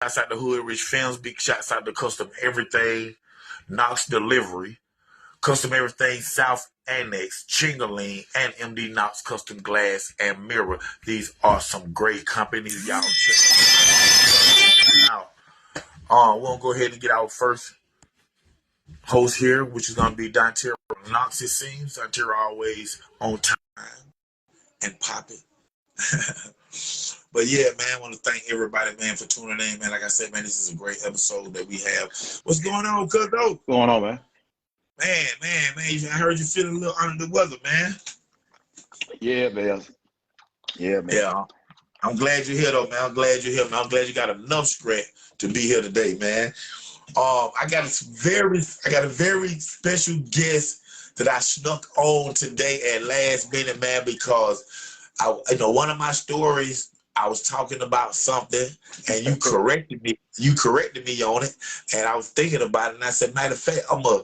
Shouts out to Hood Rich Films. Big shouts out to Custom Everything, Knox Delivery, Custom Everything South Annex, Chingaling, and MD Knox Custom Glass and Mirror. These are some great companies. Y'all check out. We'll go ahead and get our first host here, which is going to be Dontario Knox, it seems. Dontario always on time and popping. But yeah, man, I want to thank everybody, man, for tuning in, man. Like I said, man, this is a great episode that we have. What's going on, Cuzzo? What's going on, man? Man, I heard you feeling a little under the weather, man. Yeah, man. Yeah, I'm glad you're here, though, man. I'm glad you're here, man. I'm glad you got enough strength to be here today, man. I got a very special guest that I snuck on today at last minute, man, because one of my stories, I was talking about something and you corrected me. You corrected me on it, and I was thinking about it, and I said, matter of fact, I'm gonna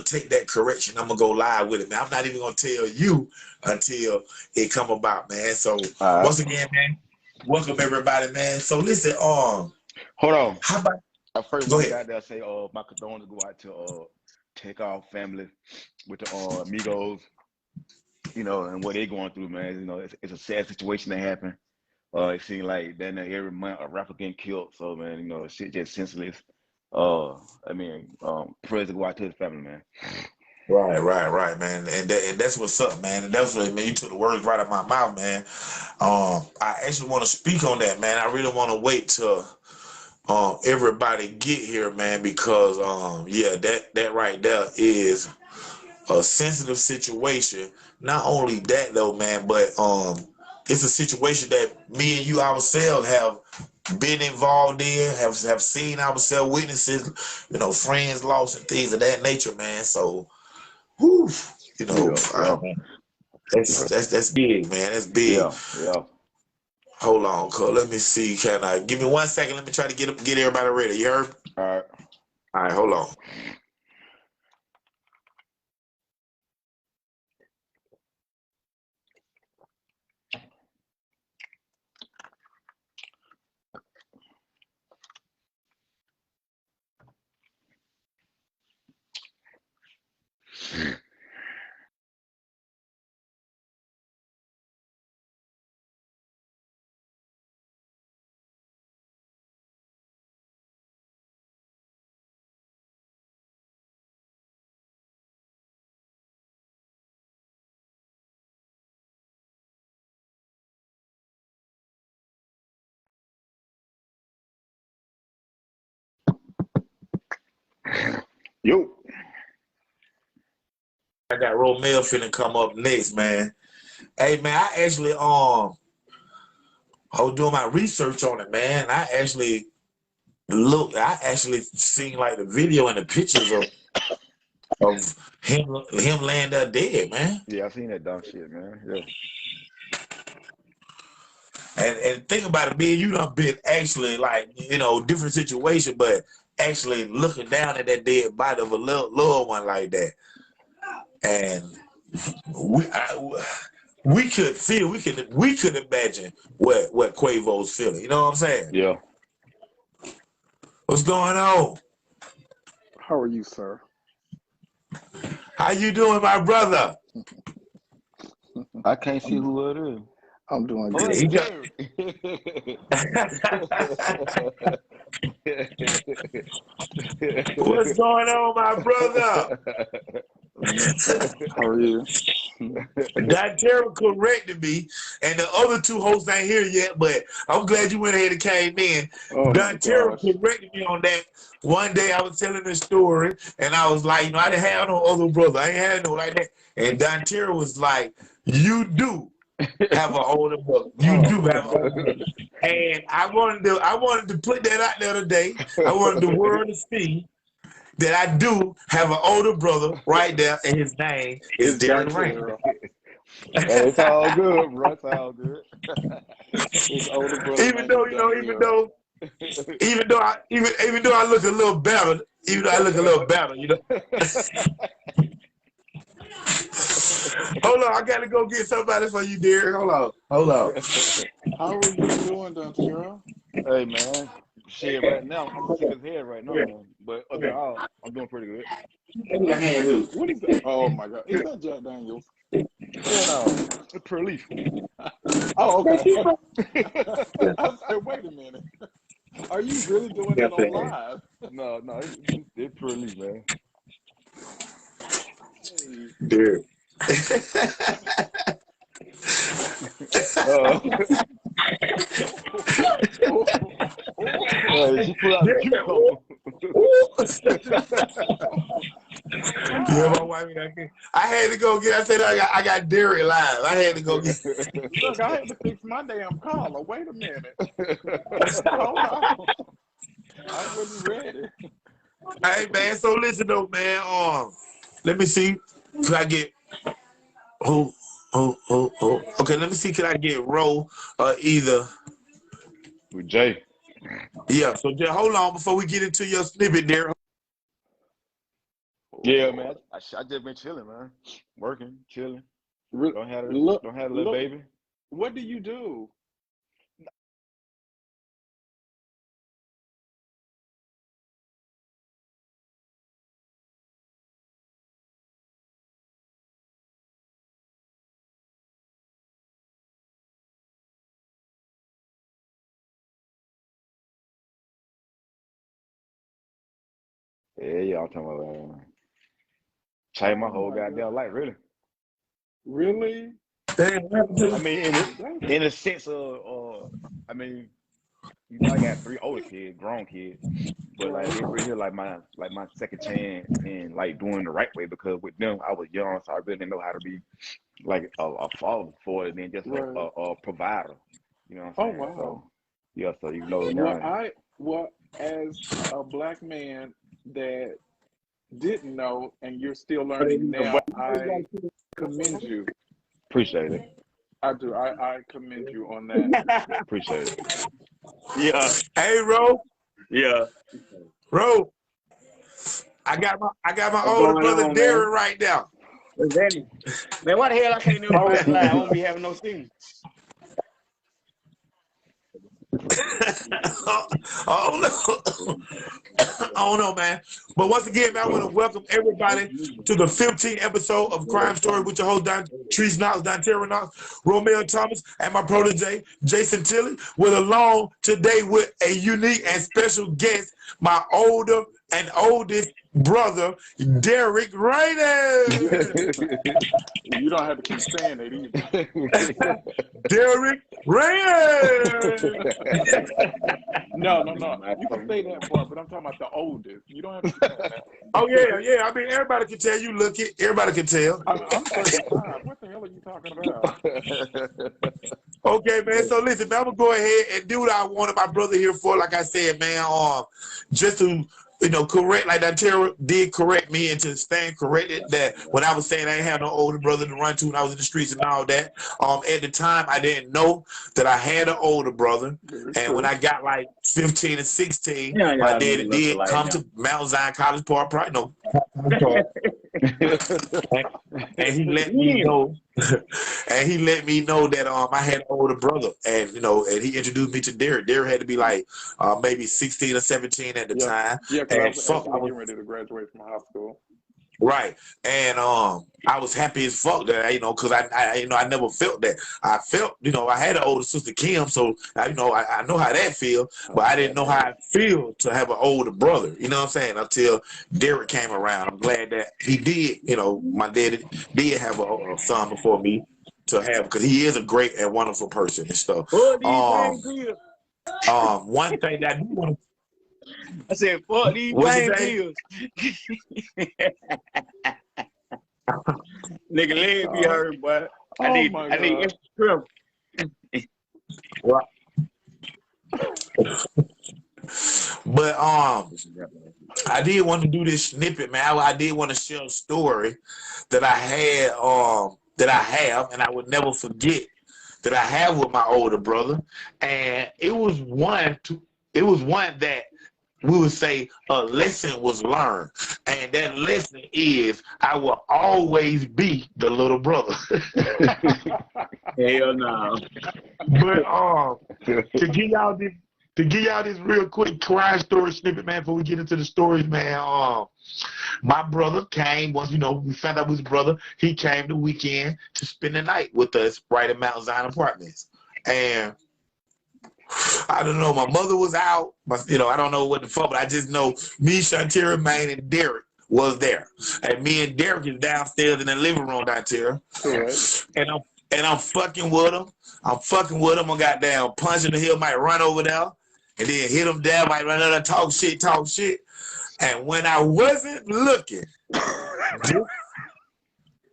take that correction. I'm gonna go live with it, man. I'm not even gonna tell you until it come about, man. So once again, man, welcome everybody, man. So listen, hold on. How about I first go got ahead. there say, my condolences go out to take our family with the amigos, and what they going through, man. It's a sad situation that happened. It seems like then every month a rapper getting killed. So man, shit just senseless. Prayers to go out to his family, man. Right, man. And that's what's up, man. And that's what, man, you took the words right out of my mouth, man. I actually want to speak on that, man. I really want to wait till everybody get here, man, because that right there is a sensitive situation. Not only that though, man, but it's a situation that me and you ourselves have been involved in, have seen ourselves, witnesses, friends lost and things of that nature, man. So, whew, that's big, man. That's big. Yeah. Hold on, cuz. Let me see. Can I give me 1 second? Let me try to get everybody ready. You heard? All right, hold on. Yo. I got Romeo finna come up next, man. Hey, man, I actually I was doing my research on it, man. I actually seen like the video and the pictures of him laying there dead, man. Yeah, I seen that dumb shit, man. Yeah. And think about it, man, you done been actually like, different situation, but actually looking down at that dead body of a little one like that. And we could imagine what Quavo's feeling. You know what I'm saying? Yeah. What's going on? How are you, sir? How you doing, my brother? I can't see who it is. I'm doing good. What's going on, my brother? How are you? Dontario corrected me, and the other two hosts ain't here yet, but I'm glad you went ahead and came in. Dontario corrected me on that. One day I was telling a story, and I was like, I didn't have no other brother. I ain't had no like that. And Dontario was like, you do have an older brother. You do have an older brother. And I wanted to put that out there today. I wanted the world to see that I do have an older brother right there, and his name is Darren Rain. It's all good, bro. It's all good. His older brother. Even though I look a little better, Hold on, I gotta go get somebody for you, Derek. Hold on. How are you doing, Dontario? Hey, man. Shit, right now I'm sick as hell right now, man. But other than all, I'm doing pretty good. What is that? Oh my God. Is that Jack Daniels? Yeah, no, it's per leaf. Oh, okay. I said, wait a minute. Are you really doing that on live? No, it's per leaf, man. Hey. Dude. She pulled out the cucumber. Yeah, my wife. I had to go get. I said I got Derek live. I had to go get. Look, I had to fix my damn collar. Wait a minute. Hold on. I wasn't ready. Hey man, so listen though, man. Let me see. Can I get Okay, let me see. Can I get Ro either? With Jay. Yeah. So just hold on before we get into your snippet there. Yeah, man. I just been chilling, man. Working, chilling. Don't have a little baby. What do you do? Yeah, I'm talking about change my whole goddamn life, really. Really? I mean, in a sense of, I mean, you know, I got 3 older kids, grown kids, but like it really like my second chance in like doing the right way, because with them I was young, so I really didn't know how to be like a father for it, and then just a provider. You know what I'm saying? Oh wow. So yeah, so you know now. Well, as a black man that didn't know and you're still learning now, I commend you. Appreciate it. I do. I commend you on that. Appreciate it. Yeah. Hey, Ro. Yeah. Ro. I got my older brother Darren right now. What's that? Man, why the hell I can't do it live? I won't be having no signal. Oh no. I don't know, man. But once again, man, I want to welcome everybody to the 15th episode of Crime Story with your host, Trees Knox, Donterra Knox, Romeo Thomas, and my protege, Jason Tilley. We're along today with a unique and special guest, my older and oldest brother, Derek Rainer. You don't have to keep saying it either. Derek Rainer. No. You can say that part, but I'm talking about the oldest. You don't have to say that. Oh yeah. I mean, everybody can tell you look it. Everybody can tell. I'm 35. What the hell are you talking about? Okay, man. So listen, man, I'm gonna go ahead and do what I wanted my brother here for. Like I said, man, just to correct, like that Tara did correct me and to stand corrected that when I was saying I ain't had no older brother to run to when I was in the streets and all that. At the time, I didn't know that I had an older brother. And when I got like 15 and 16, my daddy did come to Mount Zion College Park, and he let me know. And he let me know that I had an older brother, and and he introduced me to Derek. Derek had to be like maybe 16 or 17 at the time. Yeah, because I was getting ready to graduate from high school. Right, and I was happy as fuck that because I never felt that. I felt I had an older sister Kim, so I know how that feel, but I didn't know how it feel to have an older brother. You know what I'm saying? Until Derek came around, I'm glad that he did. My daddy did have a son before me to have, because he is a great and wonderful person and stuff. One thing that I do want to. I said, fuck these pain pills. Nigga leg be hurting, boy. I need extra But I did want to do this snippet, man. I did want to share a story that I had, that I have, and I would never forget, that I have with my older brother. And it was one that we would say a lesson was learned. And that lesson is I will always be the little brother. Hell no. But to give y'all this to give y'all this real quick crime story snippet, man, before we get into the stories, man. My brother came once, you know, we found out his brother. He came the weekend to spend the night with us right at Mount Zion Apartments. And I don't know, my mother was out, but you know, I don't know what the fuck, but I just know me, Shantira, Maine, and Derek was there. And me and Derek is downstairs in the living room down there. Correct. And I'm fucking with him. I'm gonna goddamn punch in the hill, might run over there, and then hit him down, might run over there, talk shit. And when I wasn't looking,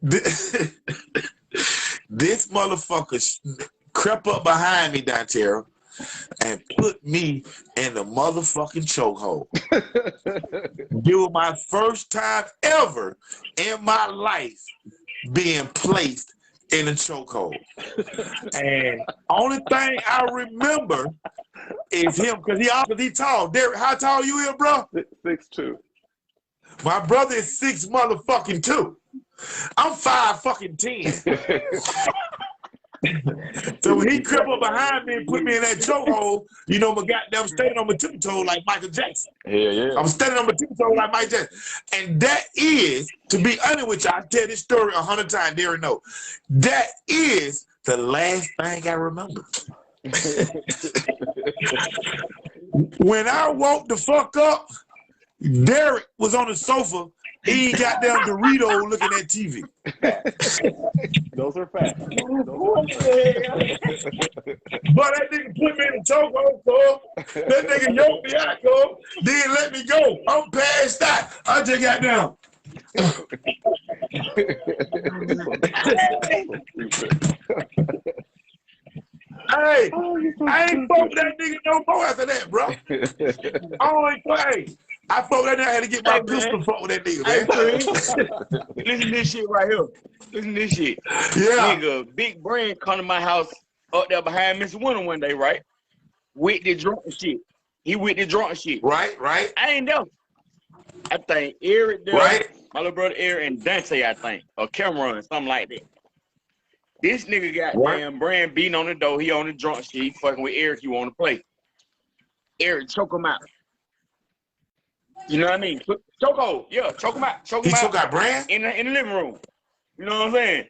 this motherfucker crept up behind me down there and put me in the motherfucking chokehold. It was my first time ever in my life being placed in a chokehold. And only thing I remember is him, because he tall. Derek, how tall you is, bro? 6'2". My brother is 6 motherfucking 2. I'm 5'10". So when he crept up behind me and put me in that chokehold, you know, I'm standing on my tiptoe like Michael Jackson. Yeah. I'm standing on my tiptoe like Michael Jackson. And that is, to be honest with you, I tell this story 100 times, Derek know. That is the last thing I remember. When I woke the fuck up, Derek was on the sofa. He ain't got down Dorito looking at TV. Those are facts. But that nigga put me in the chokehold, cuz. That nigga yoked me out, cuz. Then let me go. I'm passed out. I just got down. Hey, I ain't fuck with that nigga no more after that, bro. I fuck with that nigga. I had to get my pistol fuck with that nigga, man. Listen to this shit right here. Listen to this shit. Yeah. Nigga, Big Brand come to my house up there behind Mr. Winter one day, right? With the drunk shit. He with the drunk shit. Right. I ain't know. I think Eric there, Right. my little brother Eric, and Dante, I think. Or Cameron, something like that. This nigga got damn Brand beating on the door. He on the drunk shit. He fucking with Eric. He want to play. Eric choke him out. You know what I mean? Choke him out. He took out Brand? In the living room. You know what I'm saying?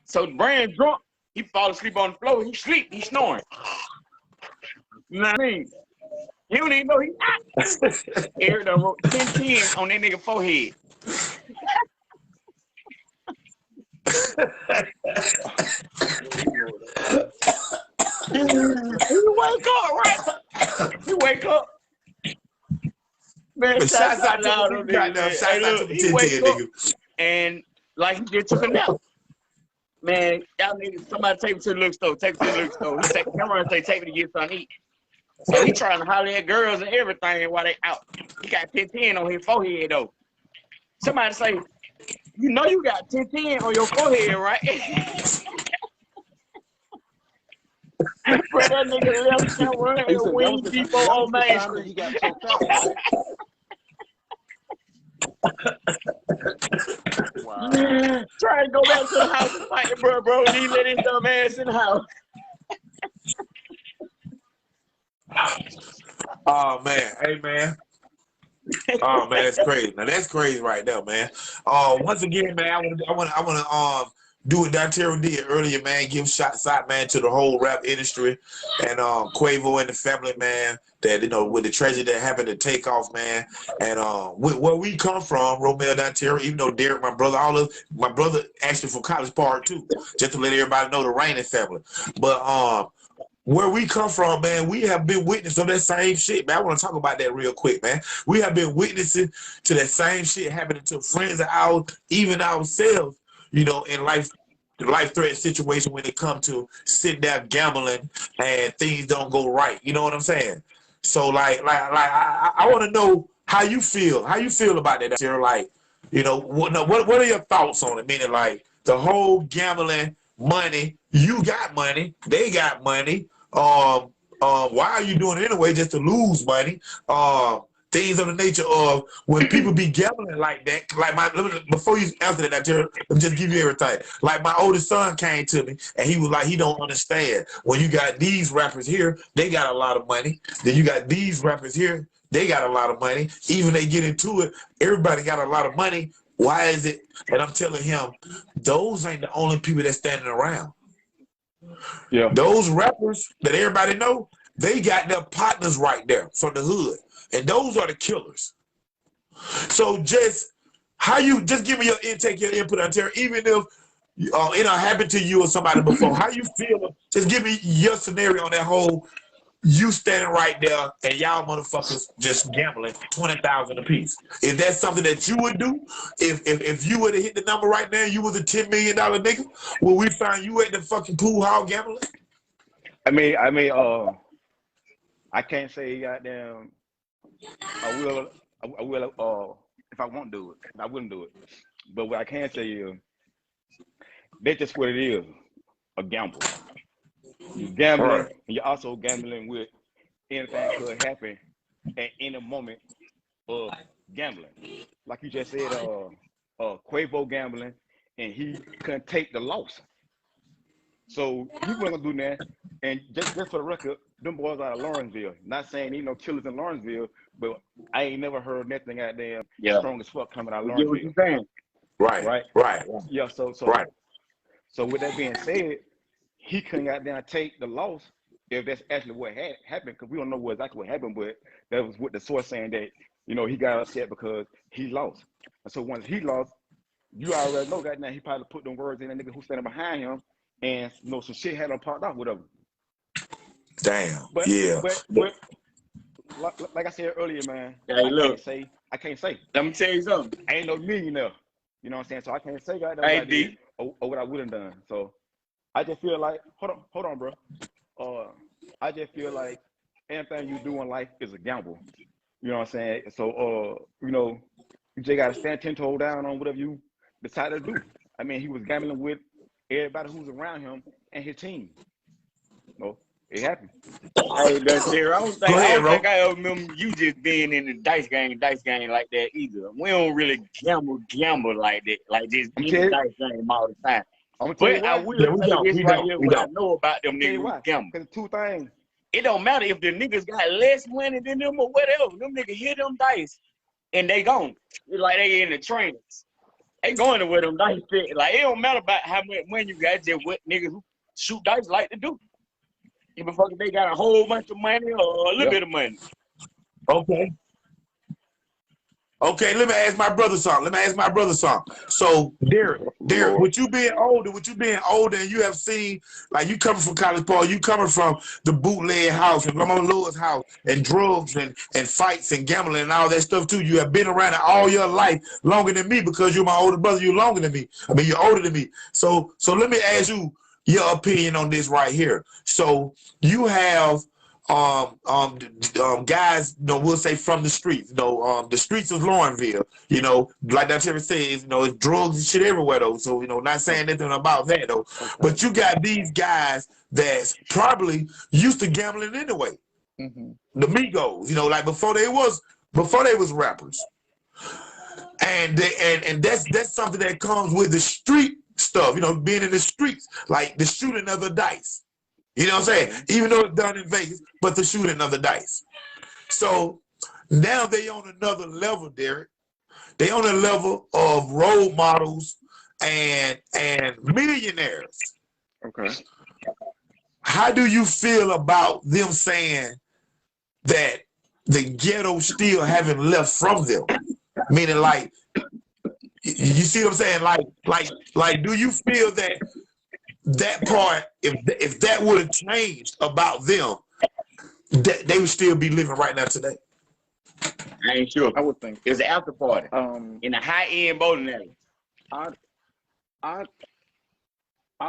So Brand drunk. He fall asleep on the floor. He sleep. He snoring. You know what I mean? He don't even know he not. Eric done wrote 10 on that nigga forehead. You wake up, right? You wake up. Man, shouts out to him. He wake up and like he just took a nap. Man, y'all niggas, somebody take me to the liquor store. He take the camera and say, take me to get something to eat. So he trying to holler at girls and everything while they out. He got 10 on his forehead though. Somebody say, you know you got 10 on your forehead, right? Bro, that nigga left camera and Wing Depot on Main Street. He got choked out. Wow. Trying to go back to the house and fight the bro, and he let his dumb ass in the house. Oh man, hey man. Oh man, that's crazy. Now that's crazy right there, man. Once again, man, I want to do what Dontero did earlier, man. Give shots out, man, to the whole rap industry and Quavo and the family, man. That, you know, with the tragedy that happened to take off, man. And where we come from, Romeo Dontero, even though Derek, my brother actually from College Park too, just to let everybody know the Rainey family. But where we come from, man, we have been witness of that same shit, man. I want to talk about that real quick, man. We have been witnessing to that same shit happening to friends of ours, even ourselves, you know, in life-threatening situation when it comes to sitting down gambling and things don't go right. You know what I'm saying? So, I want to know how you feel. How you feel about that? You're like, you know, what are your thoughts on it? Meaning, like, the whole gambling, money, you got money, they got money. Why are you doing it anyway just to lose money? things of the nature of when people be gambling like that. Like before you answer that, let me just give you everything. Like my oldest son came to me and he was like, he don't understand. When you got these rappers here, they got a lot of money. Then you got these rappers here, they got a lot of money. Even they get into it, everybody got a lot of money. Why is it? And I'm telling him, those ain't the only people that's standing around. Yeah. Those rappers that everybody know, they got their partners right there from the hood. And those are the killers. So just give me your intake, your input on Terry, even if it don't happen to you or somebody before. How you feel? Just give me your scenario on that whole. You standing right there and y'all motherfuckers just gambling 20,000 a piece. Is that something that you would do? If you would have hit the number right now, you was a $10 million nigga. Will we find you at the fucking pool hall gambling? I can't say goddamn. I will. If I won't do it, I wouldn't do it. But what I can say is, that's just what it is. A gamble. You're gambling, Right. and you're also gambling with anything could happen at any moment of gambling. Like you just said, Quavo gambling, and he couldn't take the loss. So he wasn't gonna do that. And just for the record, them boys out of Lawrenceville. Not saying ain't no killers in Lawrenceville, but I ain't never heard nothing out there strong as fuck coming out of Lawrenceville. What you saying? Right. Yeah. So with that being said, he couldn't out there take the loss if that's actually what had happened, because we don't know exactly what happened, but that was what the source saying that, he got upset because he lost. And so once he lost, you already know that now he probably put them words in that nigga who's standing behind him, and some shit had him popped off with him. Damn. But like I said earlier, man, I can't say. Let me tell you something. I ain't no millionaire. You know what I'm saying? So I can't say what I did or what I would have done. So I just feel like, hold on, bro. I just feel like anything you do in life is a gamble. You know what I'm saying? So, you just got to stand 10 toes down on whatever you decide to do. I mean, he was gambling with everybody who's around him and his team. It happened. Hey, that's there. I don't think I ever remember you just being in the dice game like that either. We don't really gamble like that, like just in the dice game all the time. But I will tell you this right here, what I know about them niggas who gamble. Because two things. It don't matter if the niggas got less money than them or whatever. Them niggas hit them dice and they gone. It's like they in the trainers. They going to where them dice fit. Like, it don't matter about how much money you got, just what niggas who shoot dice like to do. Even fucking they got a whole bunch of money or a little bit of money. Okay, let me ask my brother something. So, Derek, with you being older and you have seen, like, you coming from College Park, you coming from the bootleg house and Mama Lord's house and drugs and fights and gambling and all that stuff too. You have been around it all your life, longer than me, because you're my older brother. You're longer than me. I mean, you're older than me. So let me ask you your opinion on this right here. So you have guys, we'll say from the streets, the streets of Lawrenceville, like that Terry says, it's drugs and shit everywhere though. So, not saying anything about that though. Okay. But you got these guys that's probably used to gambling anyway. Mm-hmm. The Migos, like before they was rappers. And that's something that comes with the street stuff, being in the streets, like the shooting of the dice. You know what I'm saying? Even though it's done in Vegas, but the shooting of the dice. So now they on another level, Derek. They on a level of role models and millionaires. Okay. How do you feel about them saying that the ghetto still haven't left from them? Meaning, like, you see what I'm saying? Like, do you feel that part, if that would have changed about them, that they would still be living right now today? I ain't sure. I would think it's an after party in a high-end bowling alley. I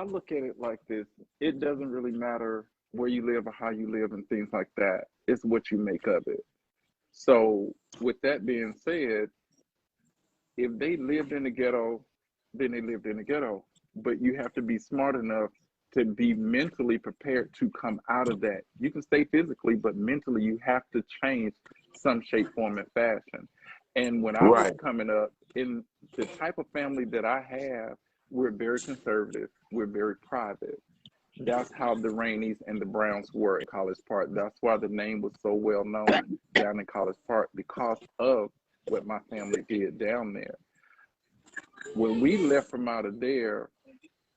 look at it like this. It doesn't really matter where you live or how you live and things like that. It's what you make of it. So with that being said, if they lived in the ghetto, then they lived in the ghetto. But you have to be smart enough to be mentally prepared to come out of that. You can stay physically, but mentally you have to change some shape, form, and fashion. And when I was Right. coming up, in the type of family that I have, we're very conservative. We're very private. That's how the Rainies and the Browns were in College Park. That's why the name was so well known down in College Park, because of what my family did down there. When we left from out of there,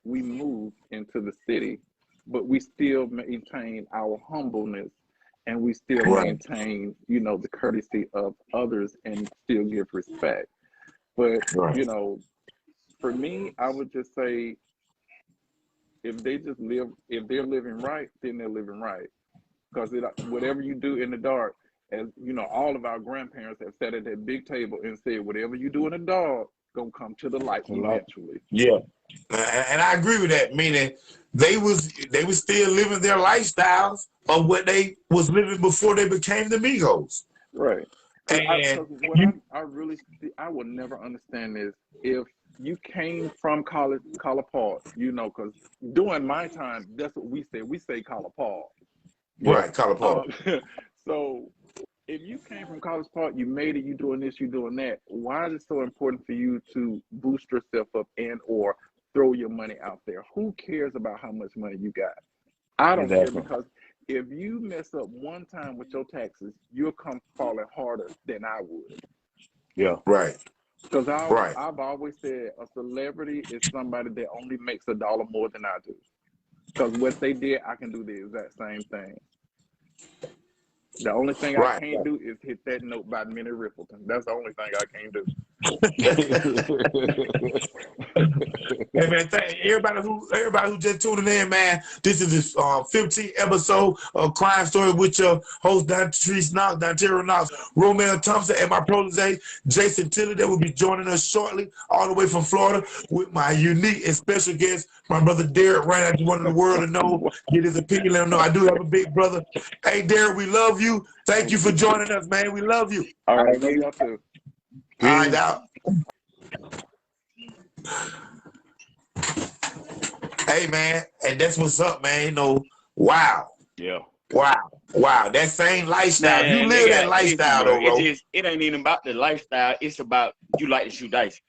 we moved into the city, but we still maintain our humbleness, and we still Right. maintain, you know, the courtesy of others and still give respect. But, Right. you know, for me, I would just say, if they're living right, then they're living right. Because whatever you do in the dark, as you know, all of our grandparents have sat at that big table and said, whatever you do in the dark, gonna come to the light eventually. Yeah, and I agree with that. Meaning, they was still living their lifestyles of what they was living before they became the Migos. Right. And I will never understand this. If you came from Collar Park, you know, because during my time, that's what we said. We say Collar Park. right, Color Park. So if you came from College Park, you made it, you doing this, you doing that. Why is it so important for you to boost yourself up and or throw your money out there? Who cares about how much money you got? I don't care, because if you mess up one time with your taxes, you'll come falling harder than I would. Yeah. Right. Because Right. I've always said a celebrity is somebody that only makes $1 more than I do. Because what they did, I can do the exact same thing. The only thing I can't do is hit that note by Minnie Riperton. That's the only thing I can't do. Hey man, thank everybody who just tuning in, man. This is the 15th episode of Crime Story with your host Dontario Knox, Romeo Thompson, and my protege Jason Tilley, that will be joining us shortly, all the way from Florida, with my unique and special guest, my brother Derek Rain. I just wanted the world to know, get his opinion, let him know I do have a big brother. Hey Derek, we love you. Thank you for joining us, man. We love you. All right, love y'all too. All right, now. Hey man, and that's what's up, man. You know, wow. Yeah. Wow. That same lifestyle. You live that lifestyle, though, bro. It ain't even about the lifestyle. It's about you like to shoot dice.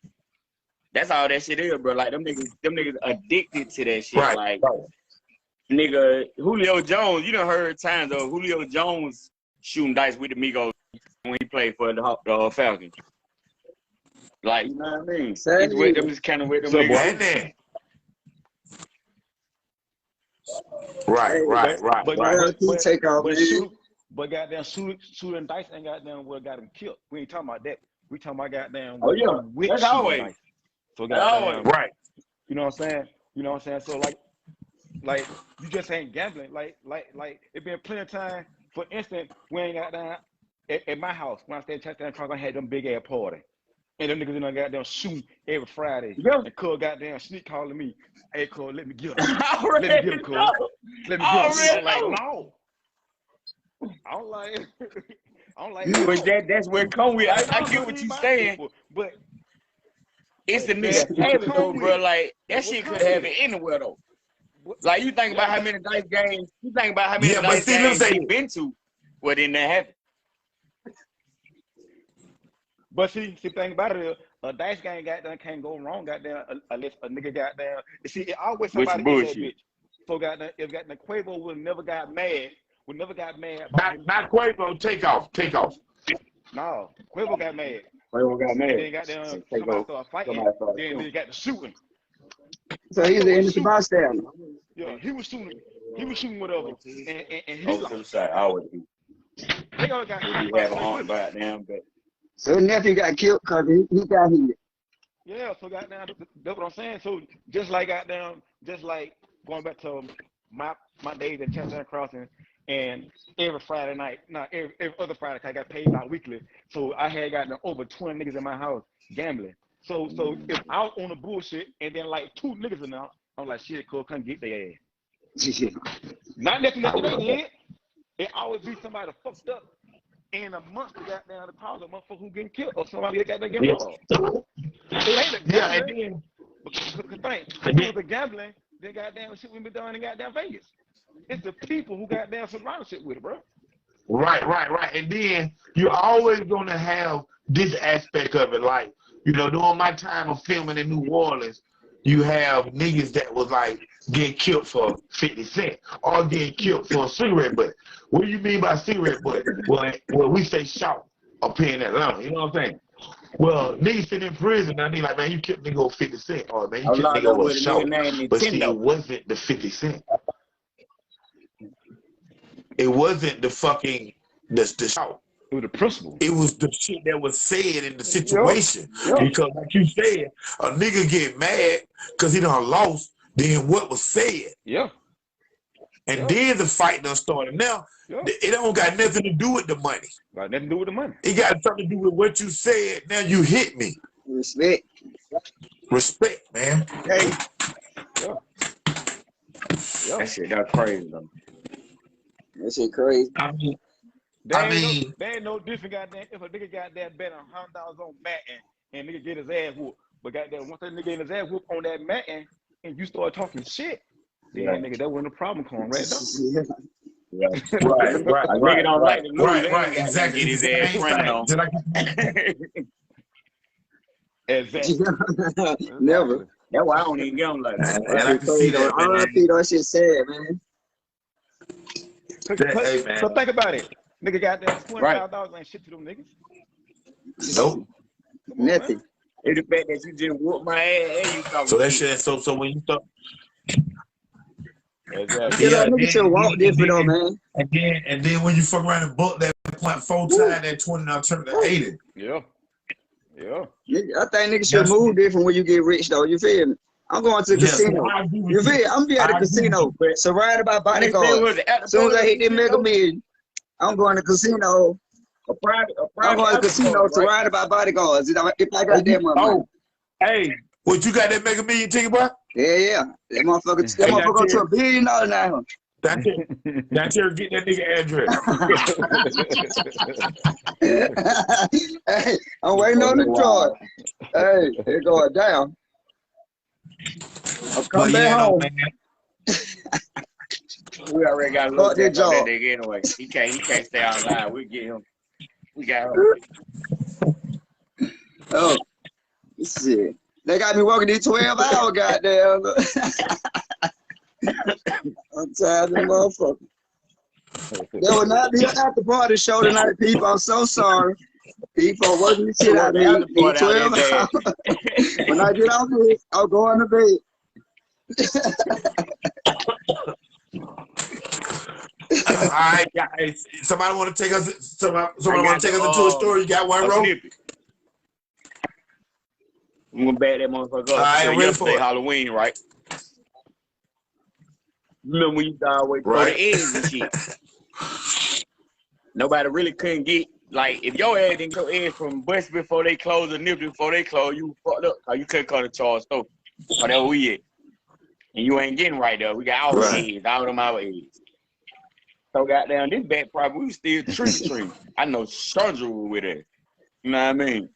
That's all that shit is, bro. Like them niggas addicted to that shit. Right. Like nigga, Julio Jones. You done heard times of Julio Jones shooting dice with the Migos when he played for the Falcons. Like, you know what I mean? It's with them, it's kind of with them niggas. Right. But goddamn shooting dice ain't goddamn what got him killed. We ain't talking about that. We talking about goddamn. Oh yeah, that's always. Dice. So goddamn, right. You know what I'm saying? So like you just ain't gambling. Like it been plenty of time. For instance, we ain't got down at my house when I stayed in Touchdown Park, I had them big ass party. And them niggas in there goddamn shoot every Friday. Yeah. And Cub goddamn sneak calling me, hey Cub, let me get him. Let me get him, Cub. Let me get him. I'm like, no. I don't like But that's where it come with. I get what you saying. People, but it's the nigga habit though, bro. Like that shit could have it anywhere though. Like you think about how many dice games you've been to, what in that happen. But see, the thing about it is, a dice game goddamn can't go wrong goddamn unless a nigga goddamn. See, it always somebody in that bitch. So goddamn, if goddamn Quavo would never got mad. Not Quavo. Take off. No, Quavo got mad. And then goddamn somebody started fighting. Then they got to shooting. So he's the innocent bystander. Yeah, he was shooting whatever. And he to the side, always. They all got So his nephew got killed because he got hit. Yeah, so goddamn, that's what I'm saying. So just like going back to my days at Chestnut Crossing, and every Friday night, every other Friday, I got paid bi-weekly. So I had gotten over 20 niggas in my house gambling. So if I was on the bullshit and then like 2 niggas in there, I'm like, shit, cool, come get their ass. Not nothing that they did. It always be somebody fucked up. In a month, they got down the cause a motherfucker who getting killed or somebody that got their game off. It ain't the gambling. If it was the gambling, then goddamn shit we been done in goddamn Vegas. It's the people who goddamn surround shit with it, bro. Right. And then you're always gonna have this aspect of it. Like, during my time of filming in New Orleans, you have niggas that was like getting killed for 50 cents or getting killed for a cigarette butt. What do you mean by cigarette butt? Well, we say shot up here in Atlanta. You know what I'm saying? Well, niggas sitting in prison, now they like, man, you killed nigga over 50 cents, or man, you killed nigga over a shot. But see, it wasn't the 50 cents. It wasn't the fucking the shot. It was the principle. It was the shit that was said in the situation. Because like you said, a nigga get mad because he done lost, then what was said. Yeah. And then the fight done started. Now, it don't got nothing to do with the money. Got nothing to do with the money. It got something to do with what you said. Now you hit me. Respect. Respect, man. Hey. Yeah. That shit got crazy though. That shit crazy. They ain't no different goddamn if a nigga got that bet $100 on mat and nigga get his ass whooped. But goddamn, once that nigga get his ass whooped on that mat and you start talking shit, then nigga, that when the problem come right now. Right. Nigga don't like the news. Right. Exactly. Get his ass running on. Exactly. Never. That's why I don't even get on like that. And I can see that, man. That shit sad, man. So think about it. Nigga got that $25 ain't shit to them niggas. Nope. Nothing. It's the fact that you just whooped my ass and you talking so that shit, so when you talk. Exactly. Yeah, nigga should walk different though, man. And then when you fuck around and book that point 4 times, that 20 now turn to 80. Yeah. I think niggas should move different when you get rich though. You feel me? I'm going to the casino. You feel me? I'm be at the casino, surrounded by bodyguards. As soon as I hit that Mega Million, I'm going to casino. I'm going to casino surrounded by bodyguards. If I got that money. Hey, what you got that Mega Million ticket, bro? Yeah. That motherfucker to $1 billion now. That's it. That's here. Get that nigga address. Hey, I'm waiting on the charge. Hey, it's going down. I'll come back home. We already got a little bit of that nigga anyway. He can't stay online. We get him. We got him. Oh, shit. They got me working these 12 hours, goddamn. I'm tired of them motherfuckers. There will not be an after party show tonight, people. I'm so sorry. People are working the shit out of me. 12 hours. When I get off here, I'll go on to bed. All right, guys. Somebody want to take us? Somebody want to take us into a story? You got one, Ro? I'm gonna bag that motherfucker up. All right, so ready for it. Halloween, right? Remember when you used to always throw the eggs and shit? Nobody really couldn't get, like, if your ass didn't go eggs from bust before they close or nip before they close, you fucked up. Or you couldn't call the charge store. Or that we at. And you ain't getting right there. We got all the eggs, all them our eggs. So goddamn, this back probably we was still trick-or-treating. I know Sandra with it. You know what I mean?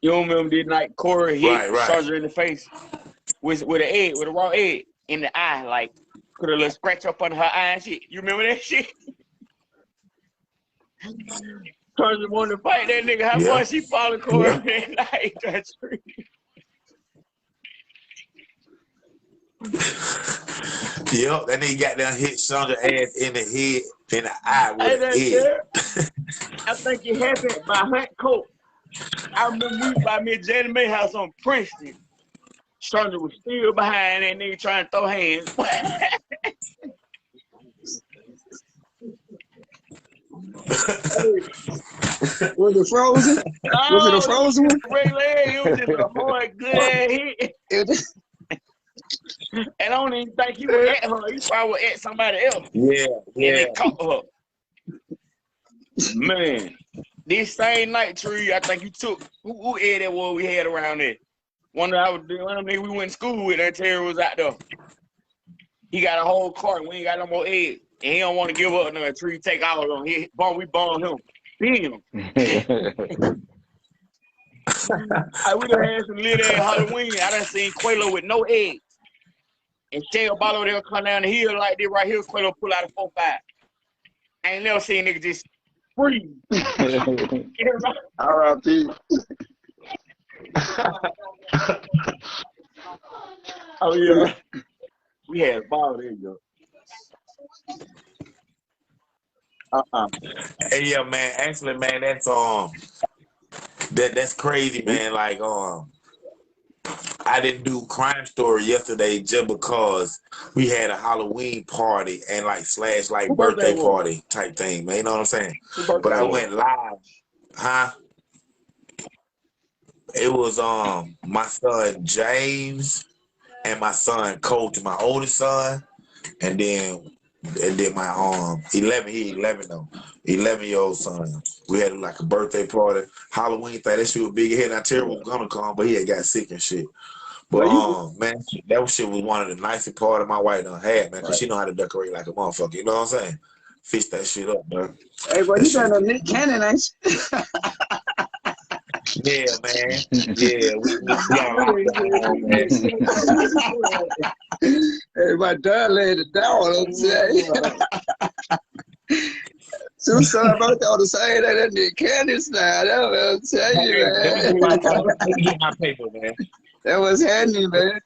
You don't remember this night Corey hit Sandra in the face with an egg, with a raw egg in the eye, like put a little scratch up on her eye and shit. You remember that shit? Sandra wanted to fight that nigga. How far she followed Corey that night? That's true. Yep, that nigga got down hit Sandra ass in the head, in the eye with an egg. I think it happened by Hunt Coat. I remember we by me at Jenny May house on Princeton. Sandra was still behind that nigga trying to throw hands. Was it frozen? Was it a frozen one? It was just a hard, good ass hit. And I don't even think he was at her. He probably was at somebody else. Yeah. And they caught her. Man. This same night, Tree, I think you took who ate that what we had around there. One of them niggas we went to school with, that Terry was out there. He got a whole cart. We ain't got no more eggs. And he don't want to give up no Tree. Take all of them. We bond him. Bam. I would have had some little ass Halloween. I done seen Quelo with no eggs. And Shell Ball over there come down the hill like this right here. Quelo pull out a 4-5. I ain't never seen a nigga just freeze. R.I.P. Oh yeah. We had a ball there, yo. Hey, yeah, man. Actually, man, that's crazy, man. Like, I didn't do Crime Story yesterday just because we had a Halloween party and like / birthday party type thing, man. You know what I'm saying? But I went live, huh? It was my son James and my son Coach, my oldest son, and then my 11-year-old son. We had like a birthday party, Halloween thing. That shit was big. He had not terrible was gonna come, but he had got sick and shit. But man, that shit was one of the nicest parties my wife done had, man, because she know how to decorate like a motherfucker. You know what I'm saying? Fix that shit up, man. Hey, boy, you got a Nick Cannon, ain't you? Yeah, man. Yeah, we got a lot going on, man. Hey, my dad laid it down, I'm saying. So sorry about that on the side of that Nick Cannon style. That's what I'm telling you, man. Let me get my paper, man. That was handy, man.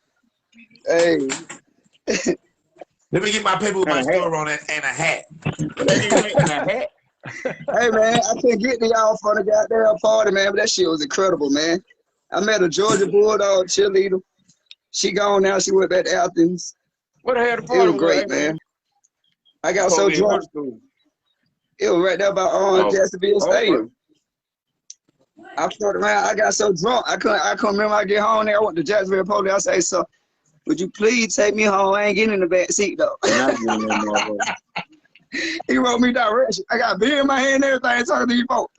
Hey. Let me get my paper with my story on it and a hat. Hey, man, I couldn't get to y'all for the goddamn party, man, but that shit was incredible, man. I met a Georgia Bulldog cheerleader. She gone now. She went back to Athens. What the hell the party It was great, man. I got so drunk. It was right there by Jacksonville Stadium. I floated around. I got so drunk. I couldn't remember I get home there. I went to Jacksonville Police. I say, so, would you please take me home? I ain't getting in the back seat, though. He wrote me directions. I got beer in my hand and everything talking to you folks.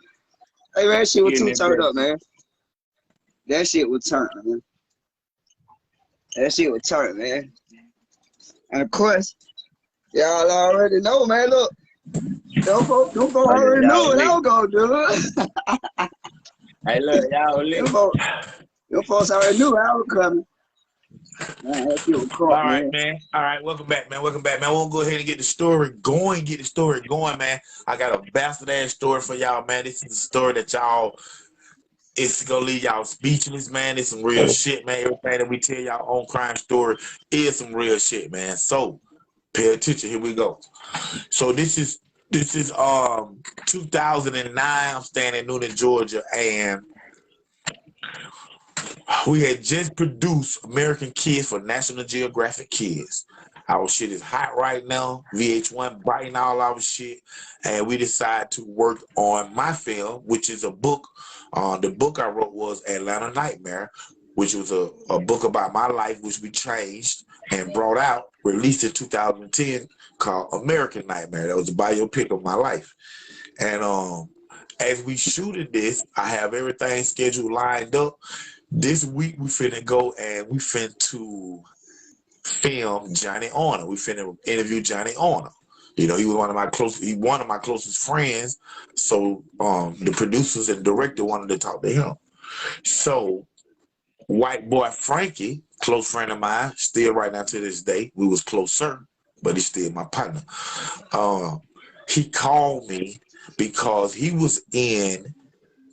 Hey, man, that shit was too turned up, man. That shit was turned, man. That shit was turned, man. And of course, y'all already know, man. Look, them folks already knew what I was gonna do. Hey, look, y'all. Them folks already knew I was coming. Man, that shit was cool, all right, man. All right, welcome back, man. Welcome back, man. We'll go ahead and get the story going. Man. I got a bastard ass story for y'all, man. This is a story that y'all, it's gonna leave y'all speechless, man. It's some real shit, man. Everything that we tell y'all on Crime Story is some real shit, man. So pay attention. Here we go. So this is 2009. I'm staying in Newnan, Georgia, and we had just produced American Kids for National Geographic Kids. Our shit is hot right now. VH1 biting all our shit. And we decided to work on my film, which is a book. The book I wrote was Atlanta Nightmare, which was a book about my life, which we changed and brought out, released in 2010, called American Nightmare. That was a biopic of my life. And as we shooted this, I have everything scheduled lined up. This week we finna go and we finna film Johnny Orner. We finna interview Johnny Orner. You know, he was one of my closest friends. So the producers and director wanted to talk to him. So white boy Frankie, close friend of mine, still right now to this day. We was closer, but he's still my partner. He called me because he was in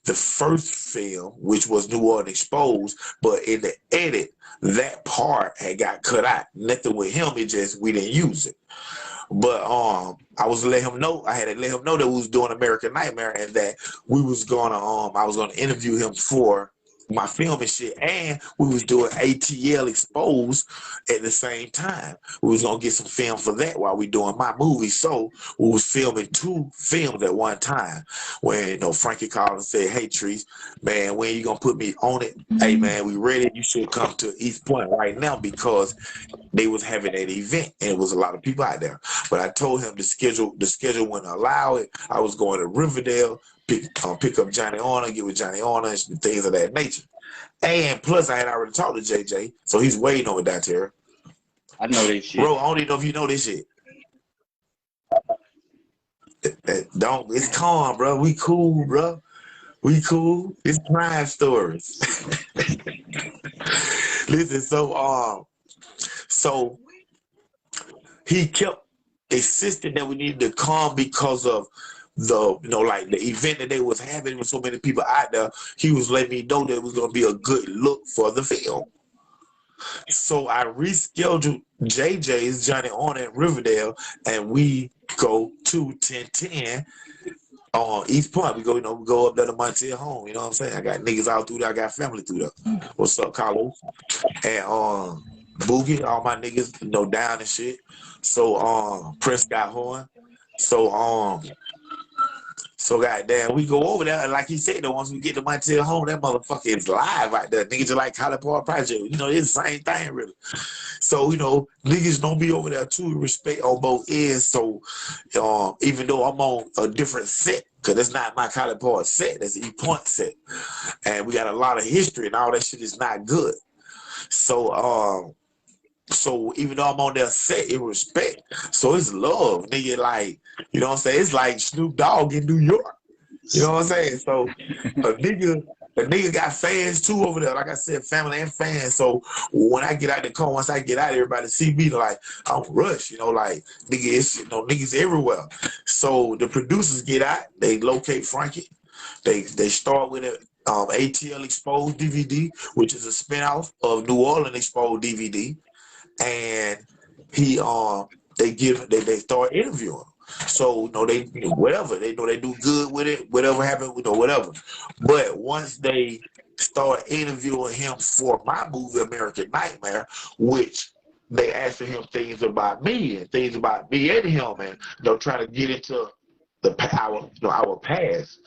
the first film, which was New Orleans Exposed, but in the edit, that part had got cut out. Nothing with him, it just, we didn't use it. But I had to let him know that we was doing American Nightmare and that we was gonna, I was gonna interview him for my film and shit, and we was doing ATL Exposed at the same time. We was gonna get some film for that while we doing my movie. So we was filming 2 films at one time. When, you know, Frankie called and said, "Hey Trees, man, when you gonna put me on it? Hey man, we ready. You should come to East Point right now," because they was having an event and it was a lot of people out there. But I told him the schedule wouldn't allow it. I was going to Riverdale, pick up Johnny Orner, get with Johnny Orner, and things of that nature. And plus, I had already talked to JJ, so he's waiting over that here. I know this shit. Bro, I don't even know if you know this shit. It's calm, bro. We cool, bro. We cool. It's crime stories. Listen, so he kept insisted that we needed to come because of the, you know, like the event that they was having with so many people out there. He was letting me know that it was going to be a good look for the film. So I rescheduled JJ's Johnny on at Riverdale, and we go to 1010 on East Point. We go, you know, we go up there to Montiel home. You know what I'm saying? I got niggas all through there. I got family through there. What's up, Carlos? And Boogie, all my niggas, you know, down and shit. So Prescott Horn. So goddamn, we go over there, and like he said, once we get to Montiel home, that motherfucker is live out there. Niggas are like collegepark project. You know, it's the same thing, really. So, you know, niggas don't be over there too, respect on both ends. So even though I'm on a different set, because it's not my collegepark set, that's the E-Point set. And we got a lot of history, and all that shit is not good. So even though I'm on their set, it respect. So it's love, nigga. Like, you know what I'm saying? It's like Snoop Dogg in New York. You know what I'm saying? So a nigga got fans too over there. Like I said, family and fans. So when I get out the car, once I get out, everybody see me like I'm Rush. You know, like nigga, it's, you know, niggas everywhere. So the producers get out, they locate Frankie. They start with a ATL Exposed DVD, which is a spinoff of New Orleans Exposed DVD. And they start interviewing. So, you know, they, you know, whatever, they know they do good with it, whatever happened, you know, whatever. But once they start interviewing him for my movie American Nightmare, which they asking him things about me and him, and they're trying to get into our past.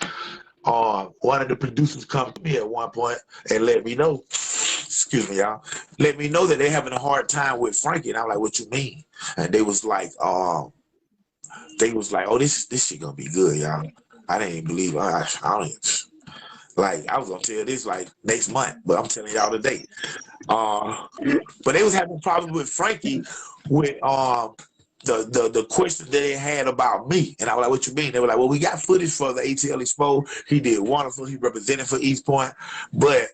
One of the producers come to me at one point and let me know, excuse me, y'all, let me know that they're having a hard time with Frankie. And I'm like, what you mean? And they was like, oh, this shit gonna be good, y'all. I didn't even believe it. I was gonna tell this like next month, but I'm telling y'all today. But they was having problems with Frankie with the question that they had about me. And I was like, what you mean? They were like, well, we got footage for the ATL Expo. He did wonderful. He represented for East Point. But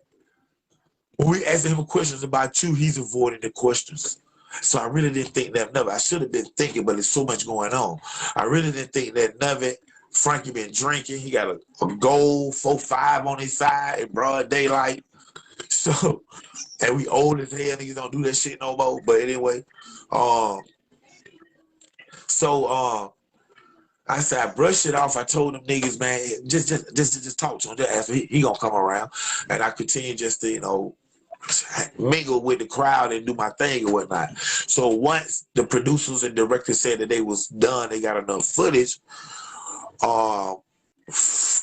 when we asking him questions about you, he's avoiding the questions. So I really didn't think that I should have been thinking, but there's so much going on. I really didn't think that Frankie been drinking. He got a gold 4.5 on his side in broad daylight. So, and we old as hell. Niggas don't do that shit no more. But anyway, I said, I brushed it off. I told them niggas, man, just talk to him. Just ask him. He gonna come around. And I continued just to, you know, mingle with the crowd and do my thing or whatnot. So once the producers and directors said that they was done, they got enough footage,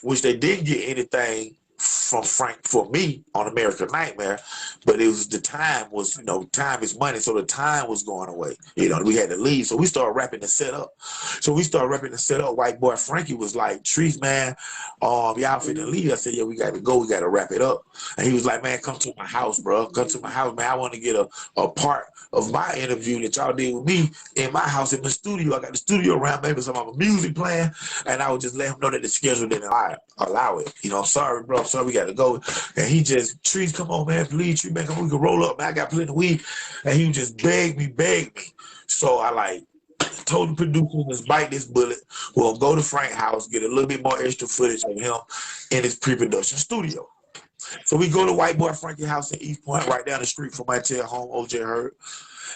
which they didn't get anything from Frank for me on American Nightmare, but it was the time was, you know, time is money, so the time was going away. You know, we had to leave, so we started wrapping the set up. White boy Frankie was like, Trees, man, y'all finna leave. I said, yeah, we got to go. We got to wrap it up. And he was like, man, come to my house, bro. Come to my house, man. I want to get a part of my interview that y'all did with me in my house in the studio. I got the studio around, maybe some of my music playing, and I would just let him know that the schedule didn't allow it. You know, I'm sorry, bro. I'm sorry, we got to go. And he just, Trees, come on, man, please, Trees, man, come on, we can roll up, man. I got plenty of weed. And he would just beg me. So I like told the producer, let's bite this bullet. We'll go to Frank's house, get a little bit more extra footage of him in his pre-production studio. So we go to white boy Frankie's house in East Point, right down the street from my tail home, OJ Hurt.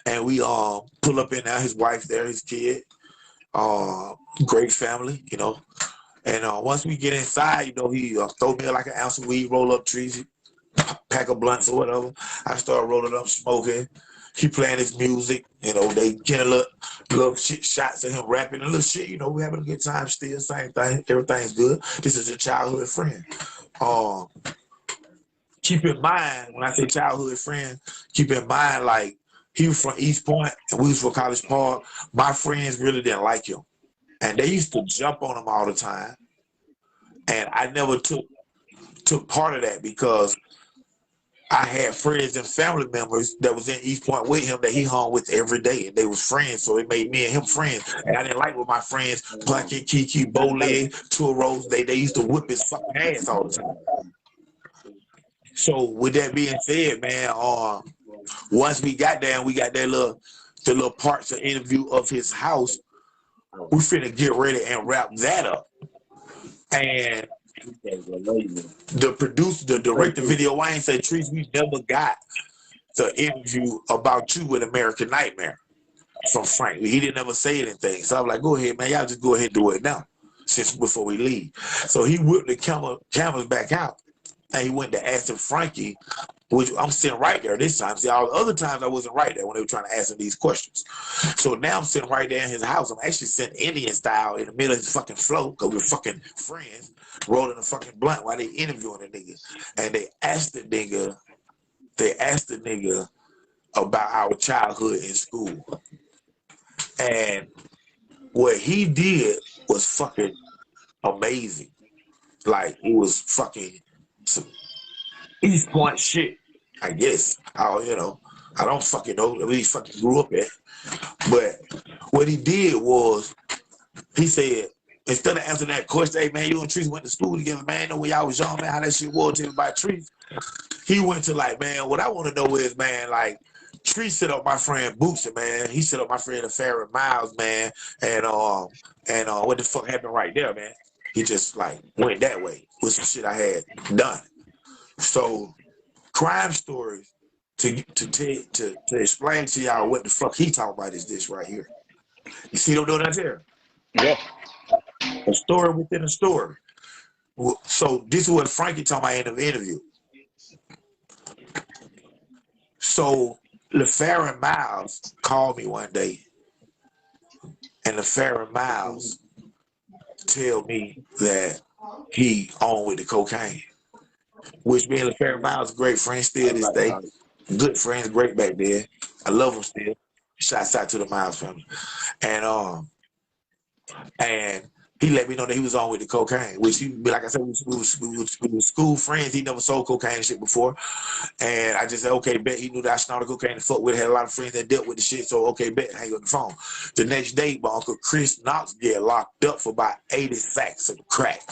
And we pull up in there, his wife there, his kid. Great family, you know. And once we get inside, you know, he throw me like an ounce of weed, roll up trees, pack of blunts or whatever. I start rolling up, smoking. He playing his music, you know, they getting a little shit shots of him rapping, a little shit, you know, we having a good time still, same thing, everything's good. This is a childhood friend. Keep in mind, when I say childhood friend, keep in mind, like, he was from East Point and we was from College Park. My friends really didn't like him. And they used to jump on him all the time. And I never took part of that because I had friends and family members that was in East Point with him that he hung with every day, and they was friends, so it made me and him friends. And I didn't like with my friends, Plunkett, Kiki, Bowleg, Tour Rose, they used to whip his fucking ass all the time. So with that being said, man, once we got there and we got that the little parts of interview of his house, We finna get ready and wrap that up. And the producer, the director video, Wayne said, Trees, we never got the interview about you with American Nightmare from Frank. He didn't ever say anything. So I was like, go ahead, man. Y'all just go ahead and do it now, since before we leave. So he whipped the cameras back out, and he went to ask Frankie, which I'm sitting right there this time. See, all the other times I wasn't right there when they were trying to ask him these questions. So now I'm sitting right there in his house. I'm actually sitting Indian style in the middle of his fucking flow, because we're fucking friends, rolling a fucking blunt while they interviewing the nigga. And they asked the nigga about our childhood in school. And what he did was fucking amazing. Like, it was fucking some East Point shit, I guess. I don't fucking know where he fucking grew up at. But what he did was, he said, instead of answering that question, hey man, you and Trees went to school together, man, know when y'all was young, man, how that shit was, tell me about Trees. He went to like, man, what I want to know is, man, like, Trees set up my friend Bootsy, man. He set up my friend Farrah Miles, man. And what the fuck happened right there, man? He just like went that way with some shit I had done. So, crime stories to explain to y'all what the fuck he talking about is this right here. You see what I'm doing out there? Yeah. A story within a story. So this is what Frankie talking about in the interview. So LaFarrah Miles called me one day, and LaFarrah Miles tell me that he on with the cocaine, which me and LaFarrah Miles great friends still this day. Good friends, great back there. I love them still. Shouts out to the Miles family. And he let me know that he was on with the cocaine, which he, like I said, we were school friends. He never sold cocaine shit before. And I just said, okay, bet. He knew that I snorted cocaine and fuck with it. Had a lot of friends that dealt with the shit. So, okay, bet. Hang on the phone. The next day, my Uncle Chris Knox get locked up for about 80 sacks of crack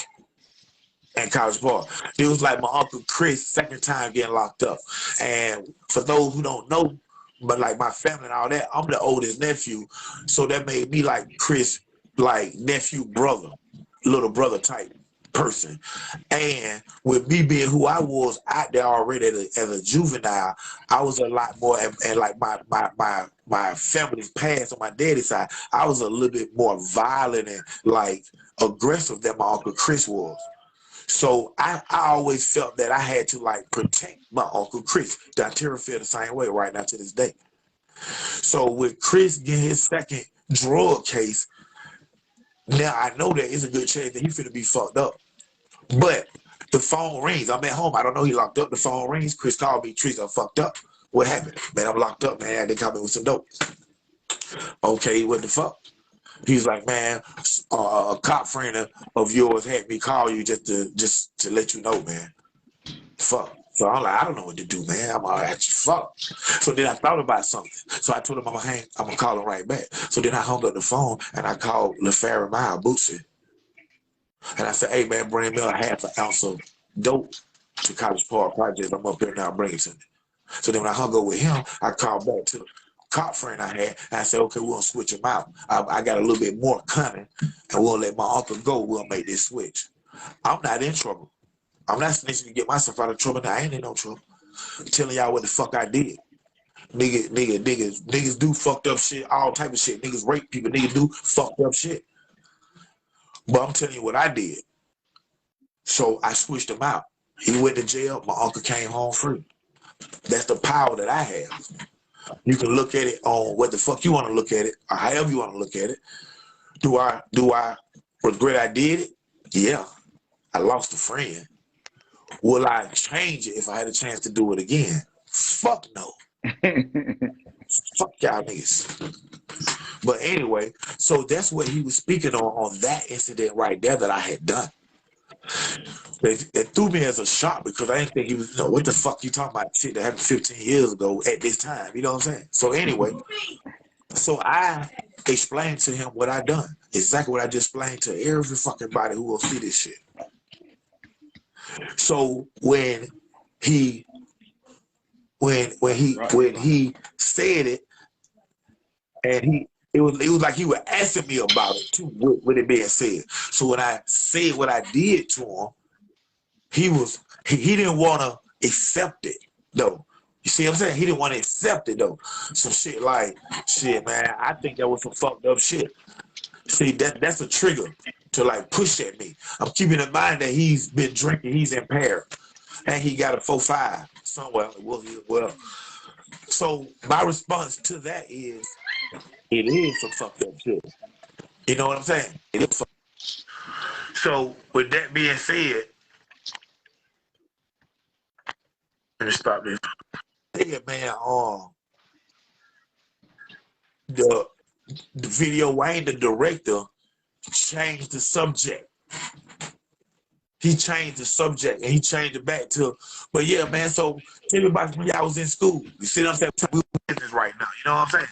at College Park. It was like my Uncle Chris' second time getting locked up. And for those who don't know, but like my family and all that, I'm the oldest nephew. So that made me like Chris, like nephew, brother, little brother type person. And with me being who I was out there already as a juvenile, I was a lot more, and like my family's past on my daddy's side, I was a little bit more violent and like aggressive than my Uncle Chris was. So I always felt that I had to like protect my Uncle Chris. Dontera feel the same way right now to this day. So with Chris getting his second drug case, now I know that it's a good chance that he finna be fucked up. But the phone rings. I'm at home. I don't know he locked up. The phone rings. Chris called me. Trees, I'm fucked up. What happened? Man, I'm locked up, man. They caught me with some dope. Okay, what the fuck? He's like, man, a cop friend of yours had me call you just to let you know, man. Fuck. So I'm like, I don't know what to do, man. I'm all right, fuck. So then I thought about something. So I told him I'm gonna call him right back. So then I hung up the phone and I called LaFarrah Miles, Bootsy. And I said, hey man, bring me a half an ounce of dope to College Park Project. I'm up here now, bring it to me. So then when I hung up with him, I called back to the cop friend I had, and I said, okay, we'll switch him out. I got a little bit more coming, and we'll let my uncle go. We'll make this switch. I'm not in trouble. I'm not snitching to get myself out of trouble. Now, I ain't in no trouble. I'm telling y'all what the fuck I did. Niggas do fucked up shit, all type of shit. Niggas rape people. Niggas do fucked up shit. But I'm telling you what I did. So I switched him out. He went to jail. My uncle came home free. That's the power that I have. You can look at it on what the fuck you want to look at it, or however you want to look at it. Do I regret I did it? Yeah. I lost a friend. Will I change it if I had a chance to do it again? Fuck no. Fuck y'all niggas. But anyway, so that's what he was speaking on that incident right there that I had done. It threw me as a shock because I didn't think he was, what the fuck you talking about shit that happened 15 years ago at this time, you know what I'm saying? So anyway, so I explained to him what I done. Exactly what I just explained to every fucking body who will see this shit. So when he said it, and it was like he was asking me about it too, with it being said. So when I said what I did to him, he didn't want to accept it though. You see what I'm saying? He didn't want to accept it though. Some shit like, shit, man, I think that was some fucked up shit. See, that's a trigger to like push at me. I'm keeping in mind that he's been drinking, he's impaired, and he got a 4.5 somewhere. Well, so my response to that is, it is some fucked up shit. You know what I'm saying? It is. So with that being said, let me stop this. Yeah, man. The video Wayne, the director, changed the subject. He changed the subject and he changed it back to, but yeah, man. So tell me about when y'all was in school. You see what I'm saying? We business right now. You know what I'm saying?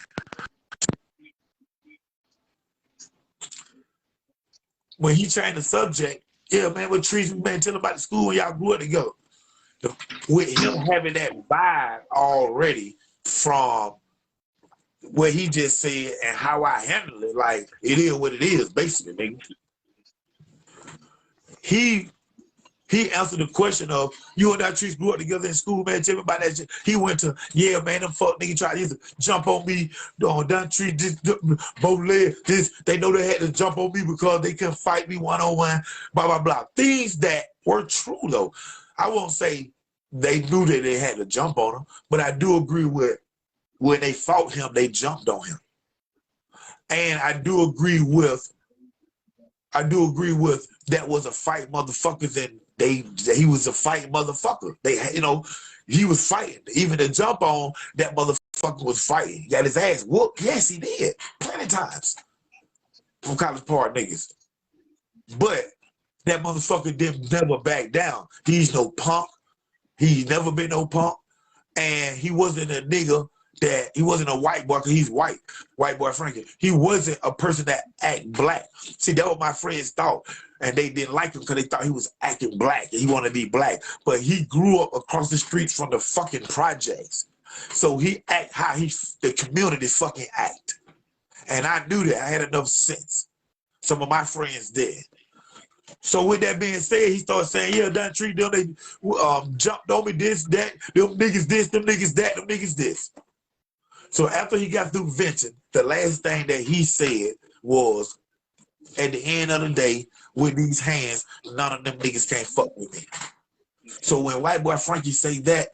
When he changed the subject, yeah, man, what trees, man, tell about the school when y'all grew up together. With him having that vibe already from what he just said and how I handle it, like it is what it is, basically, nigga. He answered the question of, you and that trees grew up together in school, man. Tell me about that shit. He went to, yeah, man, them fuck nigga tried to jump on me on that tree, both legs, this. They know they had to jump on me because they couldn't fight me one-on-one, blah, blah, blah. Things that were true, though. I won't say they knew that they had to jump on him, but I do agree with when they fought him, they jumped on him. And I do agree with that was a fight, motherfuckers, and he was a fight motherfucker. He was fighting. Even the jump on, that motherfucker was fighting. He got his ass whooped. Yes, he did. Plenty of times. From College Park niggas. But that motherfucker didn't never back down. He's no punk. He's never been no punk. And he wasn't a nigga that, he wasn't a white boy, because he's white boy Frankie. He wasn't a person that act black. See, that what my friends thought. And they didn't like him because they thought he was acting black and he wanted to be black. But he grew up across the streets from the fucking projects. So he act how the community fucking act. And I knew that. I had enough sense. Some of my friends did. So with that being said, he started saying, yeah, that tree, them, they jumped on me, this, that, them niggas this, them niggas that, them niggas this. So after he got through venting, the last thing that he said was, at the end of the day, with these hands, none of them niggas can't fuck with me. So when white boy Frankie say that,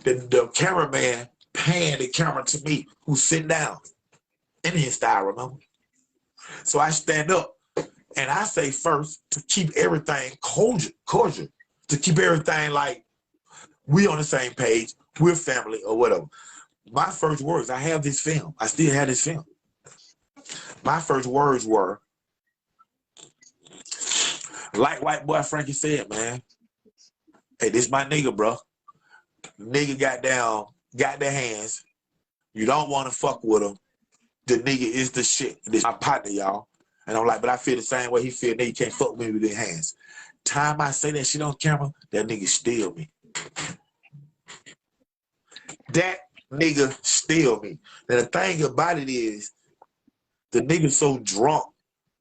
the cameraman panned the camera to me, who's sitting down in his style, remember? So I stand up and I say first, to keep everything cordial, to keep everything like we on the same page, we're family or whatever. My first words, I have this film. I still have this film. My first words were, like white boy Frankie said, man, hey, this my nigga, bro. Nigga got their hands. You don't want to fuck with him. The nigga is the shit. This my partner, y'all. And I'm like, but I feel the same way he feel. Nigga can't fuck with me with their hands. Time I say that shit on camera, that nigga steal me. That nigga steal me. And the thing about it is, the nigga so drunk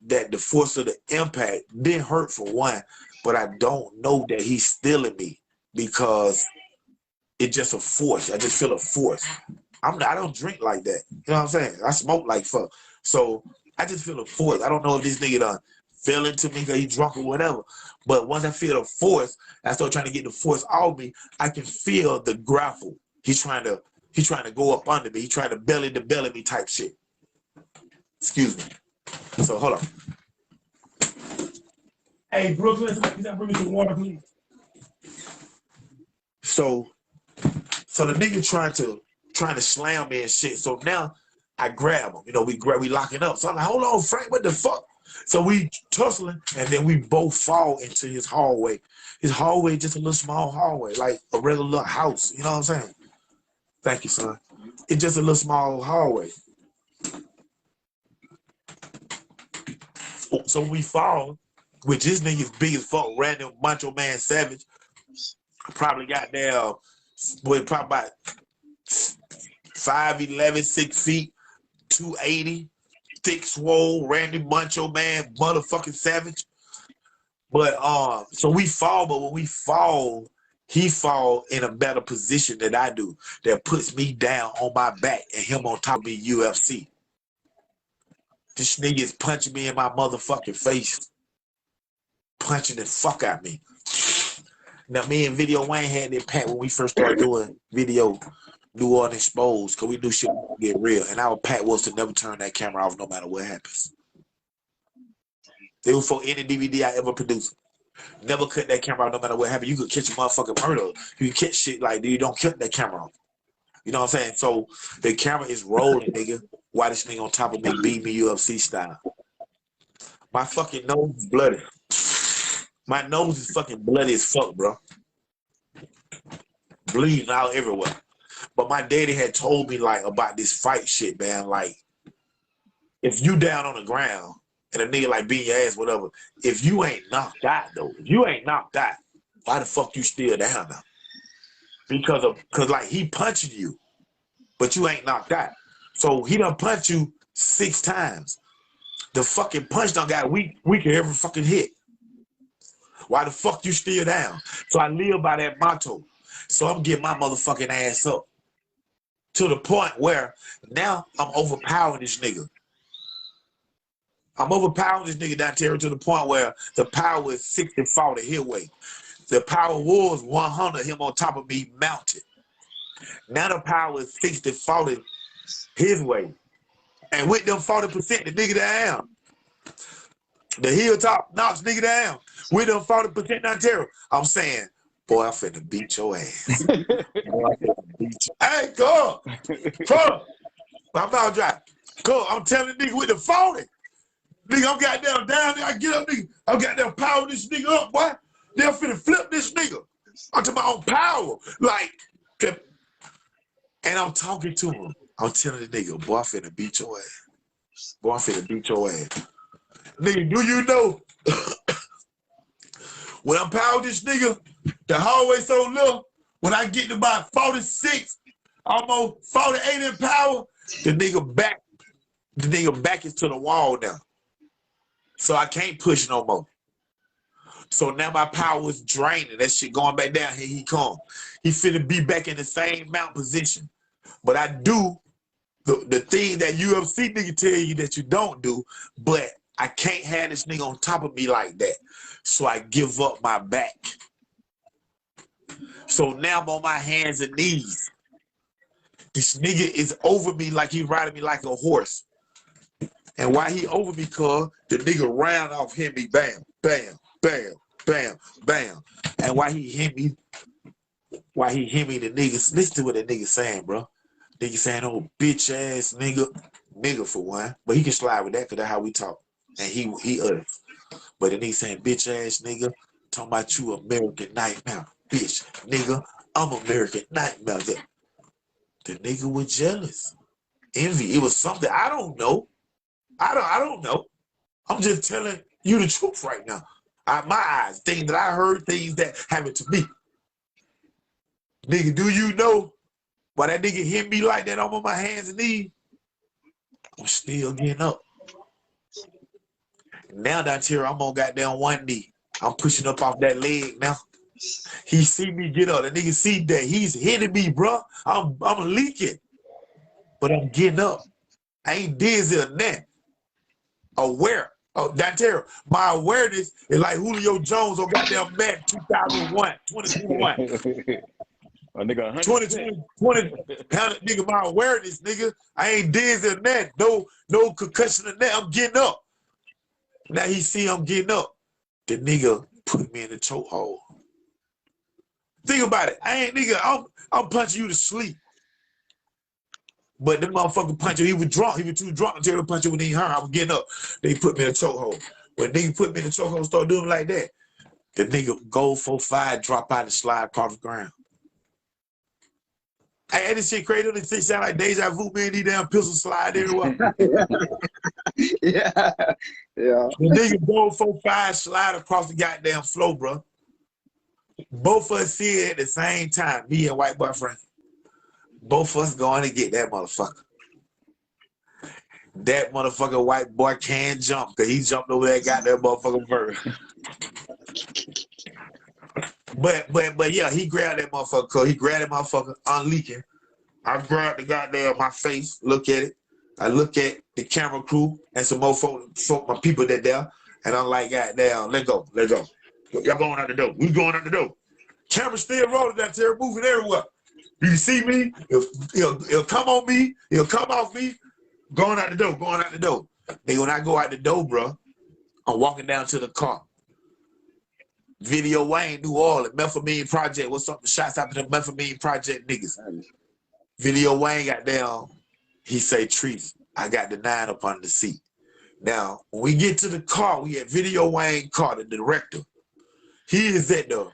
that the force of the impact didn't hurt for one, but I don't know that he's stealing me because it's just a force. I just feel a force. I don't drink like that. You know what I'm saying? I smoke like fuck. So I just feel a force. I don't know if this nigga done fell into me because he drunk or whatever. But once I feel the force, I start trying to get the force off me, I can feel the grapple. He's trying to go up under me. He's trying to belly to belly me type shit. Excuse me. So hold on. Hey, Brooklyn, can you bring me some water, please? So the nigga trying to slam me and shit. So now I grab him. You know, we locking up. So I'm like, hold on, Frank, what the fuck? So we tussling, and then we both fall into his hallway. His hallway just a little small hallway, like a regular little house. You know what I'm saying? Thank you, son. It's just a little small hallway. So we fall, which this nigga's big as fuck, random macho man savage. Probably got there, probably about 5'11", 6 feet, 280. thick, swole, Randy Macho Man, motherfucking savage. But so we fall, but when we fall, he fall in a better position than I do. That puts me down on my back and him on top of me UFC. This nigga is punching me in my motherfucking face. Punching the fuck out of me. Now, me and Video Wayne had that pact when we first started doing video, New Orleans Exposed, because we knew shit would get real. And our pact was to never turn that camera off no matter what happens. It was for any DVD I ever produced. Never cut that camera off no matter what happened. You could catch a motherfucking murder. You catch shit like you don't cut that camera off. You know what I'm saying? So the camera is rolling, nigga. Why this nigga on top of me beat me UFC style? My fucking nose is bloody. My nose is fucking bloody as fuck, bro. Bleeding out everywhere. But my daddy had told me like about this fight shit, man. Like, if you down on the ground and a nigga like beating your ass, whatever, if you ain't knocked out though, if you ain't knocked out, why the fuck you still down now? Because like he punching you, but you ain't knocked out. So he done punch you 6 times. The fucking punch done got weaker every fucking hit. Why the fuck you still down? So I live by that motto. So I'm getting my motherfucking ass up to the point where now I'm overpowering this nigga. I'm overpowering this nigga down there to the point where the power is 60-40 his way. The power was 100 him on top of me mounted. Now the power is 60-40 his way. And with them 40%, the nigga down. The hilltop knocks nigga down. With them 40% down there. I'm saying, boy, I'm finna beat your ass. Boy, I'm finna beat you. Hey, come. My mouth dry. Come, I'm telling nigga with the 40. Nigga, I'm goddamn down there. I get up, nigga. I'm goddamn power this nigga up, boy. They're finna flip this nigga. I'm to my own power. Like, and I'm talking to him. I'm telling the nigga, boy, I'm finna beat your ass. Boy, I'm finna beat your ass. Nigga, do you know when I'm power this nigga, the hallway so little, when I get to about 46, almost 48 in power, the nigga back is to the wall now. So I can't push no more. So now my power is draining. That shit going back down. Here he come. He finna be back in the same mount position. But I do the thing that UFC nigga tell you that you don't do, but I can't have this nigga on top of me like that. So I give up my back. So now I'm on my hands and knees. This nigga is over me like he riding me like a horse. And why he over me, cuz the nigga round off hit me, bam, bam, bam, bam, bam. And why he hit me, the niggas, listen to what the nigga saying, bro. Nigga saying, oh, bitch ass nigga for one. But he can slide with that because that's how we talk. And he us. But the nigga saying, bitch ass nigga, talking about you American Nightmare. Bitch, nigga, I'm American Nightmare. The nigga was jealous. Envy. It was something. I don't know. I don't know. I'm just telling you the truth right now. My eyes, things that I heard, things that happened to me. Nigga, do you know why that nigga hit me like that? I'm on my hands and knees. I'm still getting up. Now down here, I'm on goddamn one knee. I'm pushing up off that leg now. He see me get up. The nigga see that he's hitting me, bro. I'm leaking. But I'm getting up. I ain't dizzy or nothing. Aware. Oh, that terror. My awareness is like Julio Jones on goddamn Madden 2001, 2021. Nigga, 2020, nigga, my awareness, nigga. I ain't dizzy or nothing. No concussion or nothing. I'm getting up. Now he see I'm getting up. The nigga put me in the chokehold. Think about it. I'm punching you to sleep. But the motherfucker puncher, he was drunk. He was too drunk until the puncher when he hurt. I was getting up. They put me in a chokehold. When nigga put me in a chokehold, start doing like that, the nigga go 4-5, drop out and slide across the ground. Hey, this shit crazy. This shit sound like deja vu, man. These damn pistols slide everywhere. Yeah. The nigga go 4-5, slide across the goddamn floor, bro. Both of us see it at the same time, me and white boyfriend. Both of us going to get that motherfucker. that motherfucking white boy can't jump because he jumped over that goddamn motherfucking bird. But yeah, he grabbed that motherfucker. Cause he grabbed that motherfucker unleaking. I grabbed the goddamn my face, look at it. I look at the camera crew and some more folk my people that there, and I'm like, goddamn, let go. Y'all going out the door. We going out the door. Camera still rolling out there, moving everywhere. You see me? It'll come on me. It'll come off me. Going out the door. Nigga, when I go out the door, bro, I'm walking down to the car. Video Wayne, New Orleans, Methamphetamine Project. What's up? The shots out to the Methamphetamine Project niggas. Video Wayne got down. He say, Trees, I got the 9 up under the seat. Now, when we get to the car, we at Video Wayne car, the director. He's at the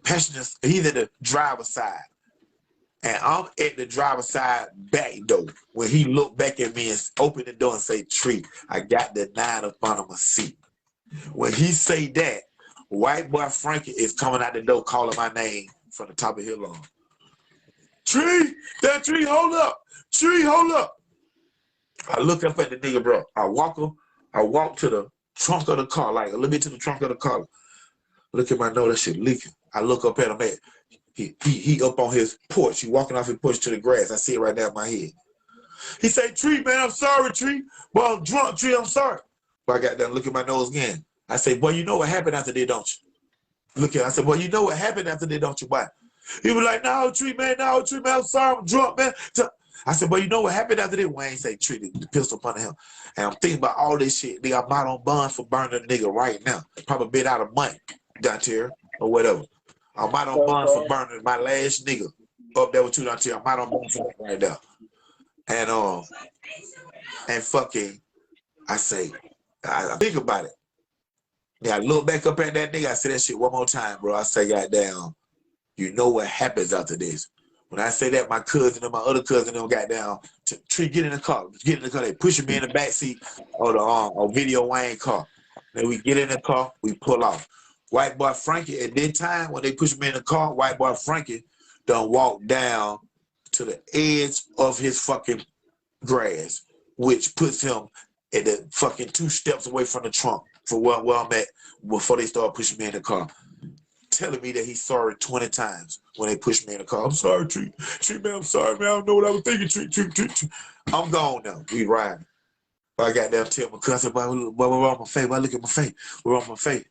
passenger, he's at the driver's side. And I'm at the driver's side back door. When he looked back at me and opened the door and say, Tree, I got the 9 up under my seat. When he say that, white boy Frankie is coming out the door calling my name from the top of his lawn. Tree, hold up. Tree, hold up. I look up at the nigga, bro. I walk to the trunk of the car, like a little bit to the trunk of the car. Look at my nose, that shit leaking. I look up at him, man. He up on his porch. He walking off his porch to the grass. I see it right now in my head. He say, Tree, man, I'm sorry, Tree. Well, I'm drunk, Tree, I'm sorry. But I got down, look at my nose again. I say, boy, you know what happened after that, don't you? Look at it. I said, boy, you know what happened after that, don't you, boy? He was like, no, Tree, man, I'm sorry, I'm drunk, man. I said, boy, you know what happened after that? Wayne say, Tree, the pistol upon him. And I'm thinking about all this shit. Nigga, I'm out on bond for burning a nigga right now. Probably been out of money down here or whatever. I'm out on bond for burning my last nigga up there with you down here. I'm out on bond for that right now. And fucking, I say, I think about it. Yeah, I look back up at that nigga, I say that shit one more time, bro. I say, goddamn, you know what happens after this. When I say that, my cousin and my other cousin them got down to Tree, get in the car. They pushing me in the backseat of the Video Wayne car. Then we get in the car, we pull off. White boy Frankie, at that time, when they pushed me in the car, white boy Frankie done walked down to the edge of his fucking grass, which puts him at the fucking 2 steps away from the trunk for where I'm at before they start pushing me in the car. Telling me that he's sorry 20 times when they pushed me in the car. I'm sorry, Tree, man, I'm sorry, man. I don't know what I was thinking, Tree. I'm gone now. We riding. I got down to tell my cousin, we're on my face. I look at my face. We're on my face.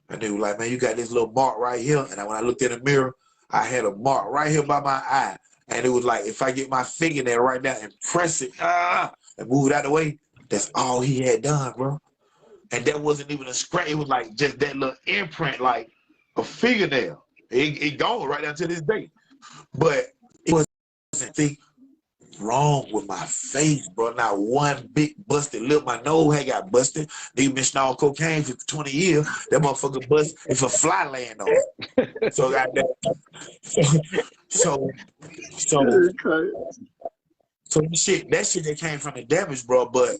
And they were like, man, you got this little mark right here. And when I looked in the mirror, I had a mark right here by my eye. And it was like, if I get my finger there right now and press it, and move it out of the way, that's all he had done, bro. And that wasn't even a scratch. It was like just that little imprint, like a fingernail. It gone right down to this day. But it wasn't wrong with my face, bro. Not one big busted lip. My nose had got busted. They been snorting cocaine for 20 years. That motherfucker bust if a fly laying on it. So got that. So that shit that came from the damage, bro. But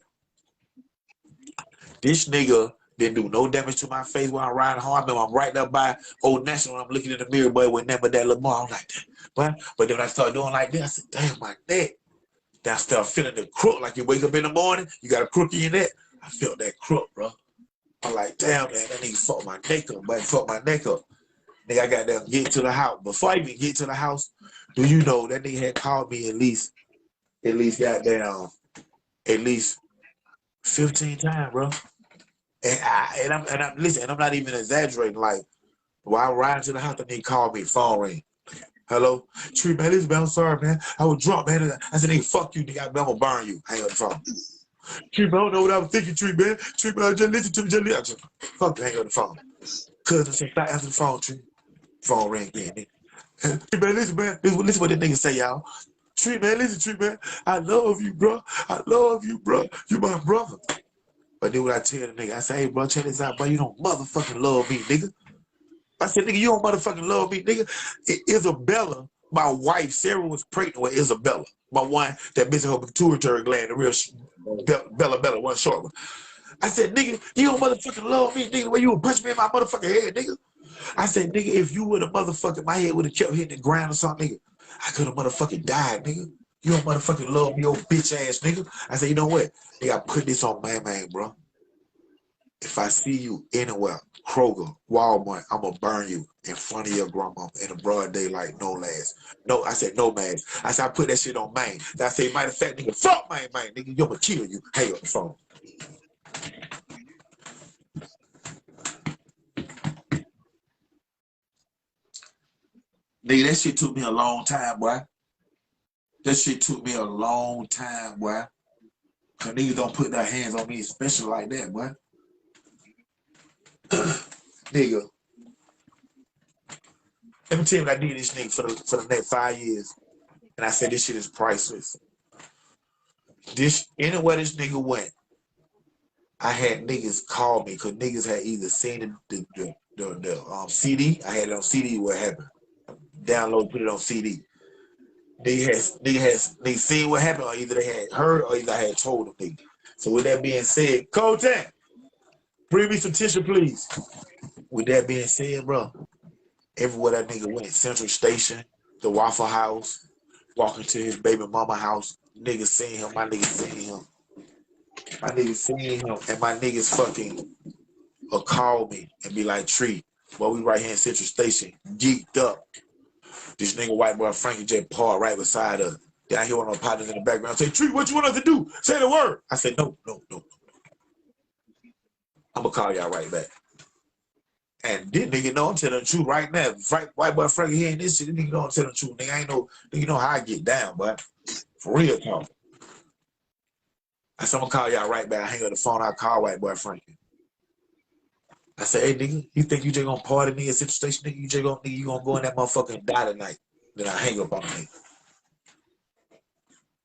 this nigga didn't do no damage to my face while I'm riding home. I remember I'm right up by Old National. I'm looking in the mirror, boy, with never that little more. I'm like, but then when I started doing like this, I said, damn, my neck. Then I started feeling the crook. Like you wake up in the morning, you got a crook in your neck. I felt that crook, bro. I'm like, damn, man, that nigga fucked my neck up, but fucked my neck up. Nigga, I got to get to the house. Before I even get to the house, do you know that nigga had called me at least goddamn, at least 15 times, bro. And I'm listen, and I'm not even exaggerating. Like while I'm riding to the house, the nigga called me, phone ring. Hello, Tree, man, listen, man, I'm sorry, man. I was drunk, man. I said, nigga, fuck you, nigga. I'm gonna burn you. Hang up the phone. Tree, man, I don't know what I was thinking, Tree, man. Tree, man, just listen to me, just listen. Fuck you, hang up the phone. Cousin said, stop answering the phone, Tree. Phone ring again, nigga. Tree, man, listen, man. Listen what that nigga say, y'all. Tree, man, listen, Tree, man. I love you, bro. I love you, bro. You my brother. But then what I tell the nigga, I say, hey, bro, check this out, bro. You don't motherfucking love me, nigga. I said, nigga, you don't motherfucking love me, nigga. Isabella, my wife, Sarah was pregnant with Isabella. My one that missing her pituitary gland, the real Bella, one short one. I said, nigga, you don't motherfucking love me, nigga, the way you would punch me in my motherfucking head, nigga. I said, nigga, if you would have motherfucking, my head would have kept hitting the ground or something, nigga, I could have motherfucking died, nigga. You don't motherfucking love me, old bitch ass nigga. I said, you know what? Nigga, I put this on my man, bro. If I see you anywhere, Kroger, Walmart, I'm gonna burn you in front of your grandma in the broad daylight, no last. No, I said, no, man. I said, I put that shit on Maine. I said, matter of fact, nigga, fuck man, nigga, you gonna kill you. Hang up the phone. Nigga, that shit took me a long time, boy. That shit took me a long time, boy. Cause niggas don't put their hands on me, especially like that, boy. Nigga. Let me tell you what I did this nigga for the next 5 years. And I said this shit is priceless. Anywhere this nigga went, I had niggas call me because niggas had either seen the CD. I had it on CD. What happened? Download, put it on CD. They seen what happened, or either they had heard, or either I had told them. Nigga. So with that being said, Colton, bring me some tissue, please. With that being said, bro, everywhere that nigga went, Central Station, the Waffle House, walking to his baby mama house, niggas seen him, my niggas seen him. My niggas seen him, and my niggas fucking will call me and be like, Tree, well, we right here in Central Station, geeked up. This nigga white boy Frankie J. Paul right beside us. Then I hear one of my partners in the background say, Tree, what you want us to do? Say the word. I said, no. I'm gonna call y'all right back. And this nigga know I'm telling the truth right now. White boy Frankie hearing this shit, this nigga know I'm telling the truth. Nigga, I ain't know, nigga know how I get down, but for real talk. I said, I'm gonna call y'all right back. I hang up the phone, I call white boy Frankie. I said, hey nigga, you think you just gonna party me at Central Station, nigga? You gonna go in that motherfucker and die tonight. Then I hang up on me.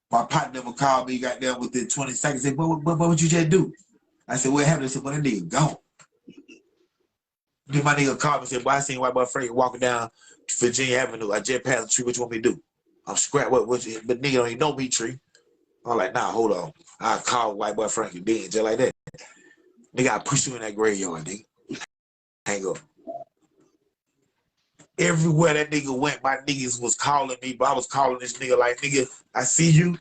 My partner never called me, got there within 20 seconds, said, what would you just do? I said, what happened? I said, well, that nigga gone. Then my nigga called me and said, boy, I seen white boy Frankie walking down Virginia Avenue. I just passed the tree. What you want me to do? I'm scrapped. But nigga don't even know me, Tree. I'm like, nah, hold on. I called white boy Frankie then, just like that. Nigga, I push you in that graveyard, nigga. Hang up. Everywhere that nigga went, my niggas was calling me, but I was calling this nigga like, nigga, I see you.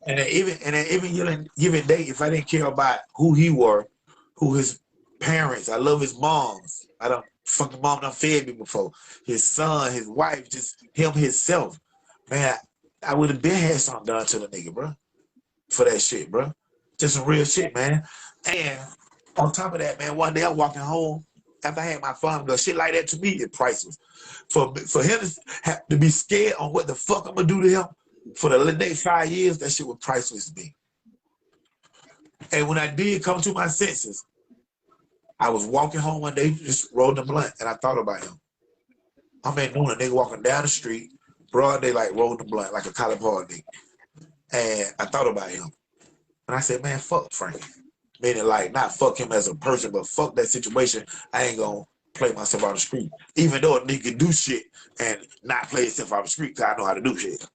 And then even given day, if I didn't care about who he were, who his parents, I love his moms. I don't fucking mom done fed me before. His son, his wife, just him himself. Man, I would have been had something done to the nigga, bro. For that shit, bro. Just some real shit, man. And on top of that, man, one day I'm walking home after I had my fun, because shit like that to me is priceless. For him to be scared on what the fuck I'm gonna do to him for the next 5 years, that shit was priceless to me. And when I did come to my senses, I was walking home one day, just rolling a blunt, and I thought about him. I'm at noon, a nigga walking down the street, broad daylight, rolling the blunt like a collegepark nigga. And I thought about him. And I said, man, fuck Frankie. Meaning like, not fuck him as a person, but fuck that situation. I ain't gonna play myself out the street. Even though a nigga can do shit and not play himself out the street, because I know how to do shit.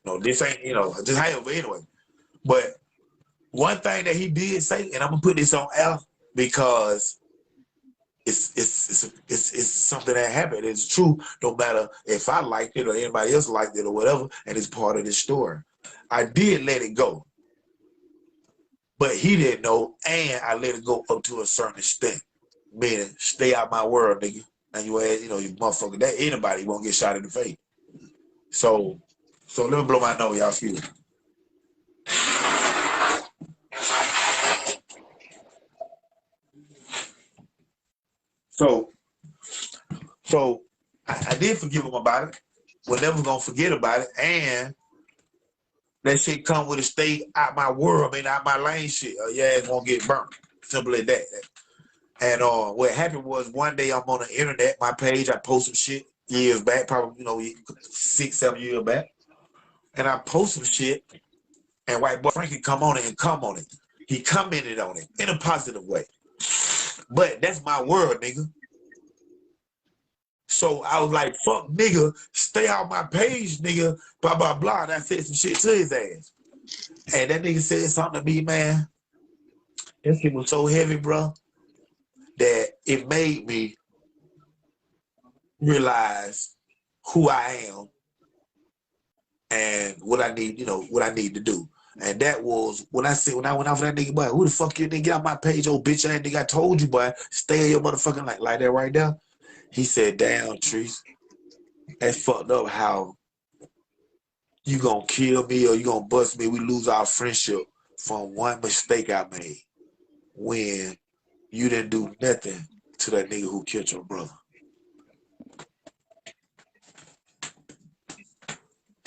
No, this ain't, just however, anyway. But one thing that he did say, and I'm gonna put this on air because it's something that happened. It's true, no matter if I liked it or anybody else liked it or whatever, and it's part of this story. I did let it go, but he didn't know, and I let it go up to a certain extent. Meaning, stay out my world, nigga. And you motherfucker, that anybody won't get shot in the face. So let me blow my nose, y'all. Excuse me. So I did forgive him about it. We're never gonna forget about it, and that shit come with a stay out my world, out my lane shit. Your ass won't get burnt. Simple as that. And what happened was one day I'm on the internet, my page, I posted shit years back, probably 6, 7 years back. And I posted shit, and white boy Frankie come on it and come on it. He commented on it in a positive way. But that's my world, nigga. So I was like, fuck nigga, stay out my page, nigga, blah, blah, blah. And I said some shit to his ass. And that nigga said something to me, man. That shit was so heavy, bro, that it made me realize who I am and what I need, what I need to do. And that was when I went out for that nigga, boy, who the fuck you nigga? Get out my page, old bitch ass nigga. I told you, boy, stay in your motherfucking like that right there. He said, damn, Trees, that's fucked up how you gonna kill me or you gonna bust me. We lose our friendship from one mistake I made when you didn't do nothing to that nigga who killed your brother.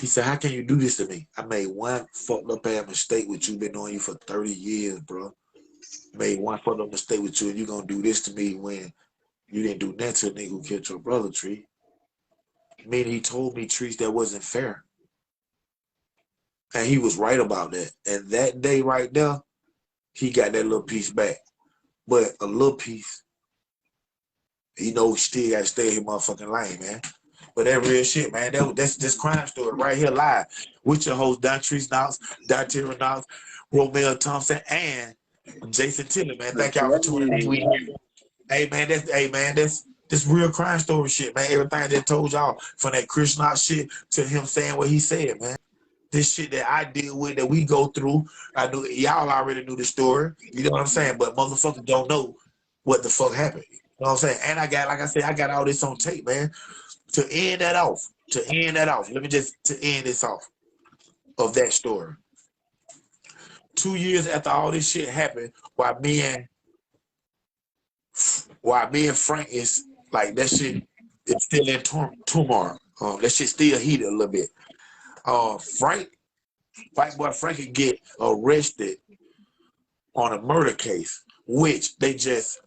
He said, how can you do this to me? I made one fucked up ass mistake with you, been knowing you for 30 years, bro. Made one fucked up mistake with you and you gonna do this to me when you didn't do nothing to a nigga who killed your brother, Tree. Meaning he told me, Trees, that wasn't fair. And he was right about that. And that day right there, he got that little piece back. But a little piece, still got to stay in his motherfucking lane, man. But that real shit, man. That's this crime story right here live with your host, Don Trees Knox, Don Terry Knox, Romeo Thompson, and Jason Tiller, man. Thank y'all for tuning in. Hey, man, that's real crime story shit, man. Everything that told y'all from that Chris Knox shit to him saying what he said, man. This shit that I deal with, that we go through, I knew y'all already knew the story. You know what I'm saying? But motherfuckers don't know what the fuck happened. You know what I'm saying? And I got all this on tape, man. To end that off. Let me just to end this off of that story. 2 years after all this shit happened, while me and Frank is like that shit is still in turmoil. That shit still heated a little bit. White boy Frankie get arrested on a murder case, which they just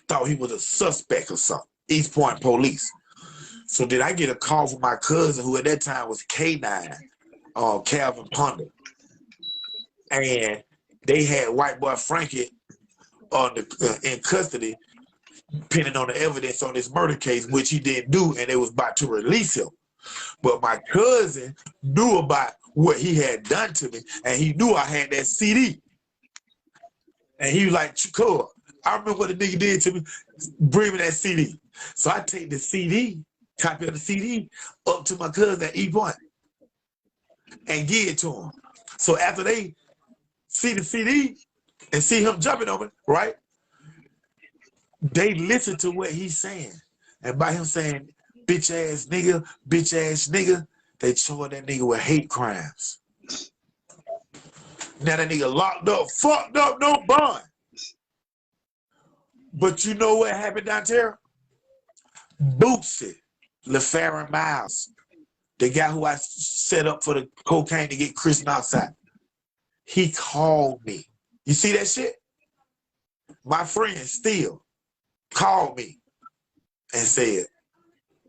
thought he was a suspect or something. East Point police. So did I get a call from my cousin, who at that time was K9, Calvin Ponder, and they had white boy Frankie in custody, pending on the evidence on this murder case, which he didn't do, and they was about to release him. But my cousin knew about what he had done to me, and he knew I had that CD. And he was like, cool, I remember what the nigga did to me, bring me that CD. So I take the CD, copy of the CD, up to my cousin at E-Point and give it to him. So after they see the CD and see him jumping on it, right, they listen to what he's saying. And by him saying, bitch ass nigga, they charge that nigga with hate crimes. Now that nigga locked up, fucked up, no bond. But you know what happened down there? Bootsy, LaFarron Miles, the guy who I set up for the cocaine to get Chris Knox out, he called me. You see that shit? My friend still called me and said,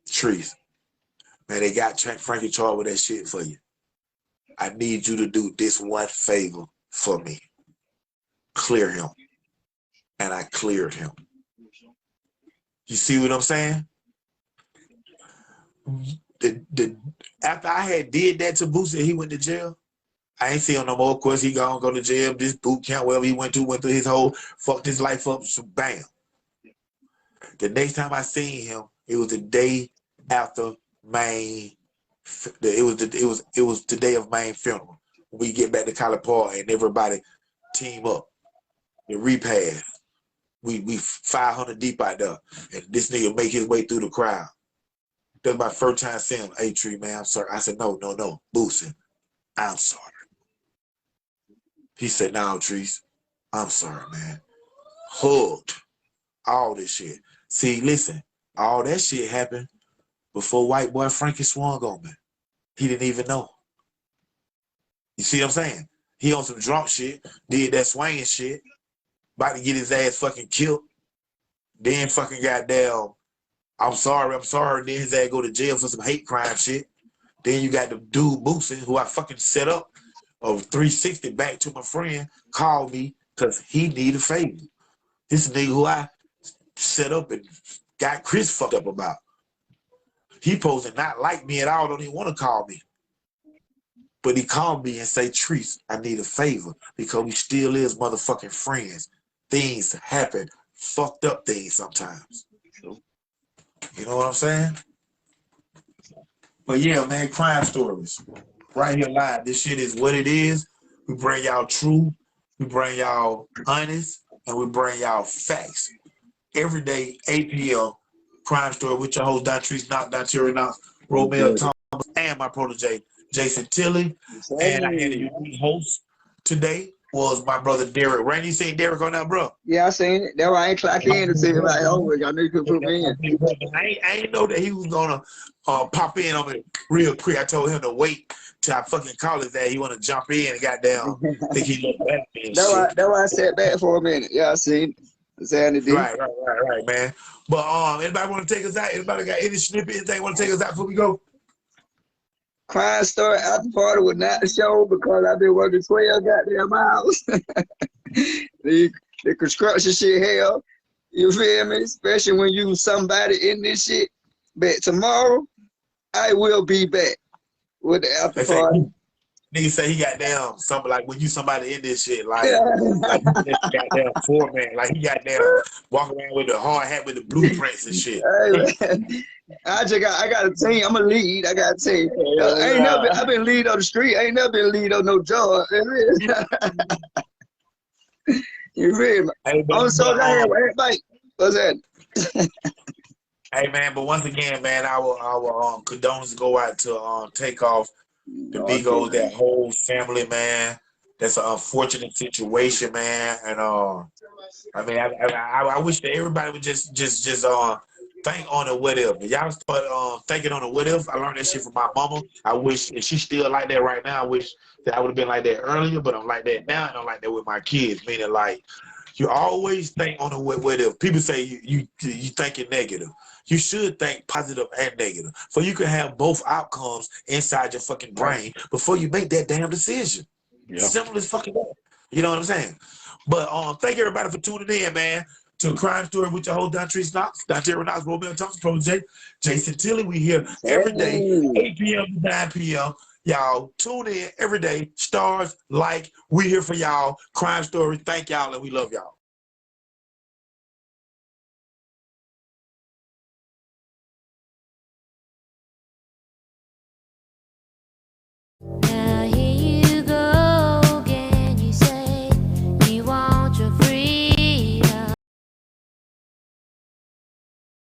Trees, man, they got Frankie charged with that shit for you. I need you to do this one favor for me. Clear him. And I cleared him. You see what I'm saying? After I had did that to Boosie, he went to jail. I ain't see him no more. Of course, he gonna go to jail. This boot camp, wherever he went through his whole, fucked his life up, so bam. The next time I seen him, it was the day after Maine. It was the day of Maine funeral. We get back to collegepark and everybody team up. The repass. We 500 deep out there, and this nigga make his way through the crowd. That's my first time seeing him. Hey, Tree, man, I'm sorry. I said, no, Boosie, I'm sorry. He said, no, Trees, I'm sorry, man. Hugged. All this shit. See, listen, all that shit happened before white boy Frankie swung on me. He didn't even know. You see what I'm saying? He on some drunk shit, did that swinging shit, about to get his ass fucking killed. Then fucking goddamn, I'm sorry. Then his ass go to jail for some hate crime shit. Then you got the dude Boosie, who I fucking set up of 360 back to my friend, called me because he needed a favor. This nigga who I set up and got Chris fucked up about. He supposed to not like me at all, don't even want to call me. But he called me and say, Trees, I need a favor because we still is motherfucking friends. Things happen, fucked up things sometimes. You know what I'm saying? But yeah, man, crime stories. right here live. This shit is what it is. We bring y'all true, we bring y'all honest, and we bring y'all facts. Every day, 8 p.m., Crime Story with your host, Dontrese Knox, Dontaria Knox, Romeo Thomas, and my protege, Jason Tilley. And I had a unique host today was my brother Derek. Randy, you seen Derek on that, bro? Yeah, I seen it. That's why I ain't clock in to see it like, oh, I knew you could put me in. I ain't know that he was gonna pop in on me real quick. I told him to wait till I fucking call his ass. He wanna jump in and goddamn think he looked better and shit. That's why I sat back for a minute. Yeah, I seen it. Right, man. But anybody wanna take us out? Anybody got any snippet, anything wanna take us out before we go? Crime Story after party was not the show because I've been working 12 goddamn hours. the construction shit, hell, you feel me? Especially when you somebody in this shit. But tomorrow, I will be back with the after party. Nigga say he got down something like when you somebody in this shit, like you got down foreman, like he got down walking around with the hard hat with the blueprints and shit. Hey, I got a team. I'm a lead. I got a team. I've been lead on the street. I ain't never been lead on no job. You feel me? Hey, I'm so glad with everybody. What's that? Hey man, but once again, man, our condolences go out to Takeoff, the Migos, that whole family, man. That's an unfortunate situation, man. And I mean, I wish that everybody would just think on the what if. Y'all start thinking on the what if. I learned that shit from my mama. I wish, and she's still like that right now. I wish that I would have been like that earlier, but I'm like that now, and I'm like that with my kids. Meaning, like, you always think on the what if. People say you thinking negative. You should think positive and negative, for you can have both outcomes inside your fucking brain before you make that damn decision. Yeah. Simple as fucking that. You know what I'm saying? But thank everybody for tuning in, man, to Crime Story with your whole Dontrese Knox, Dontaria Knox, Romeo Thomas, Project, Jason Tilley. We here every day, 8 p.m. to 9 p.m. Y'all tune in every day. Stars, like, we here for y'all. Crime Story. Thank y'all, and we love y'all.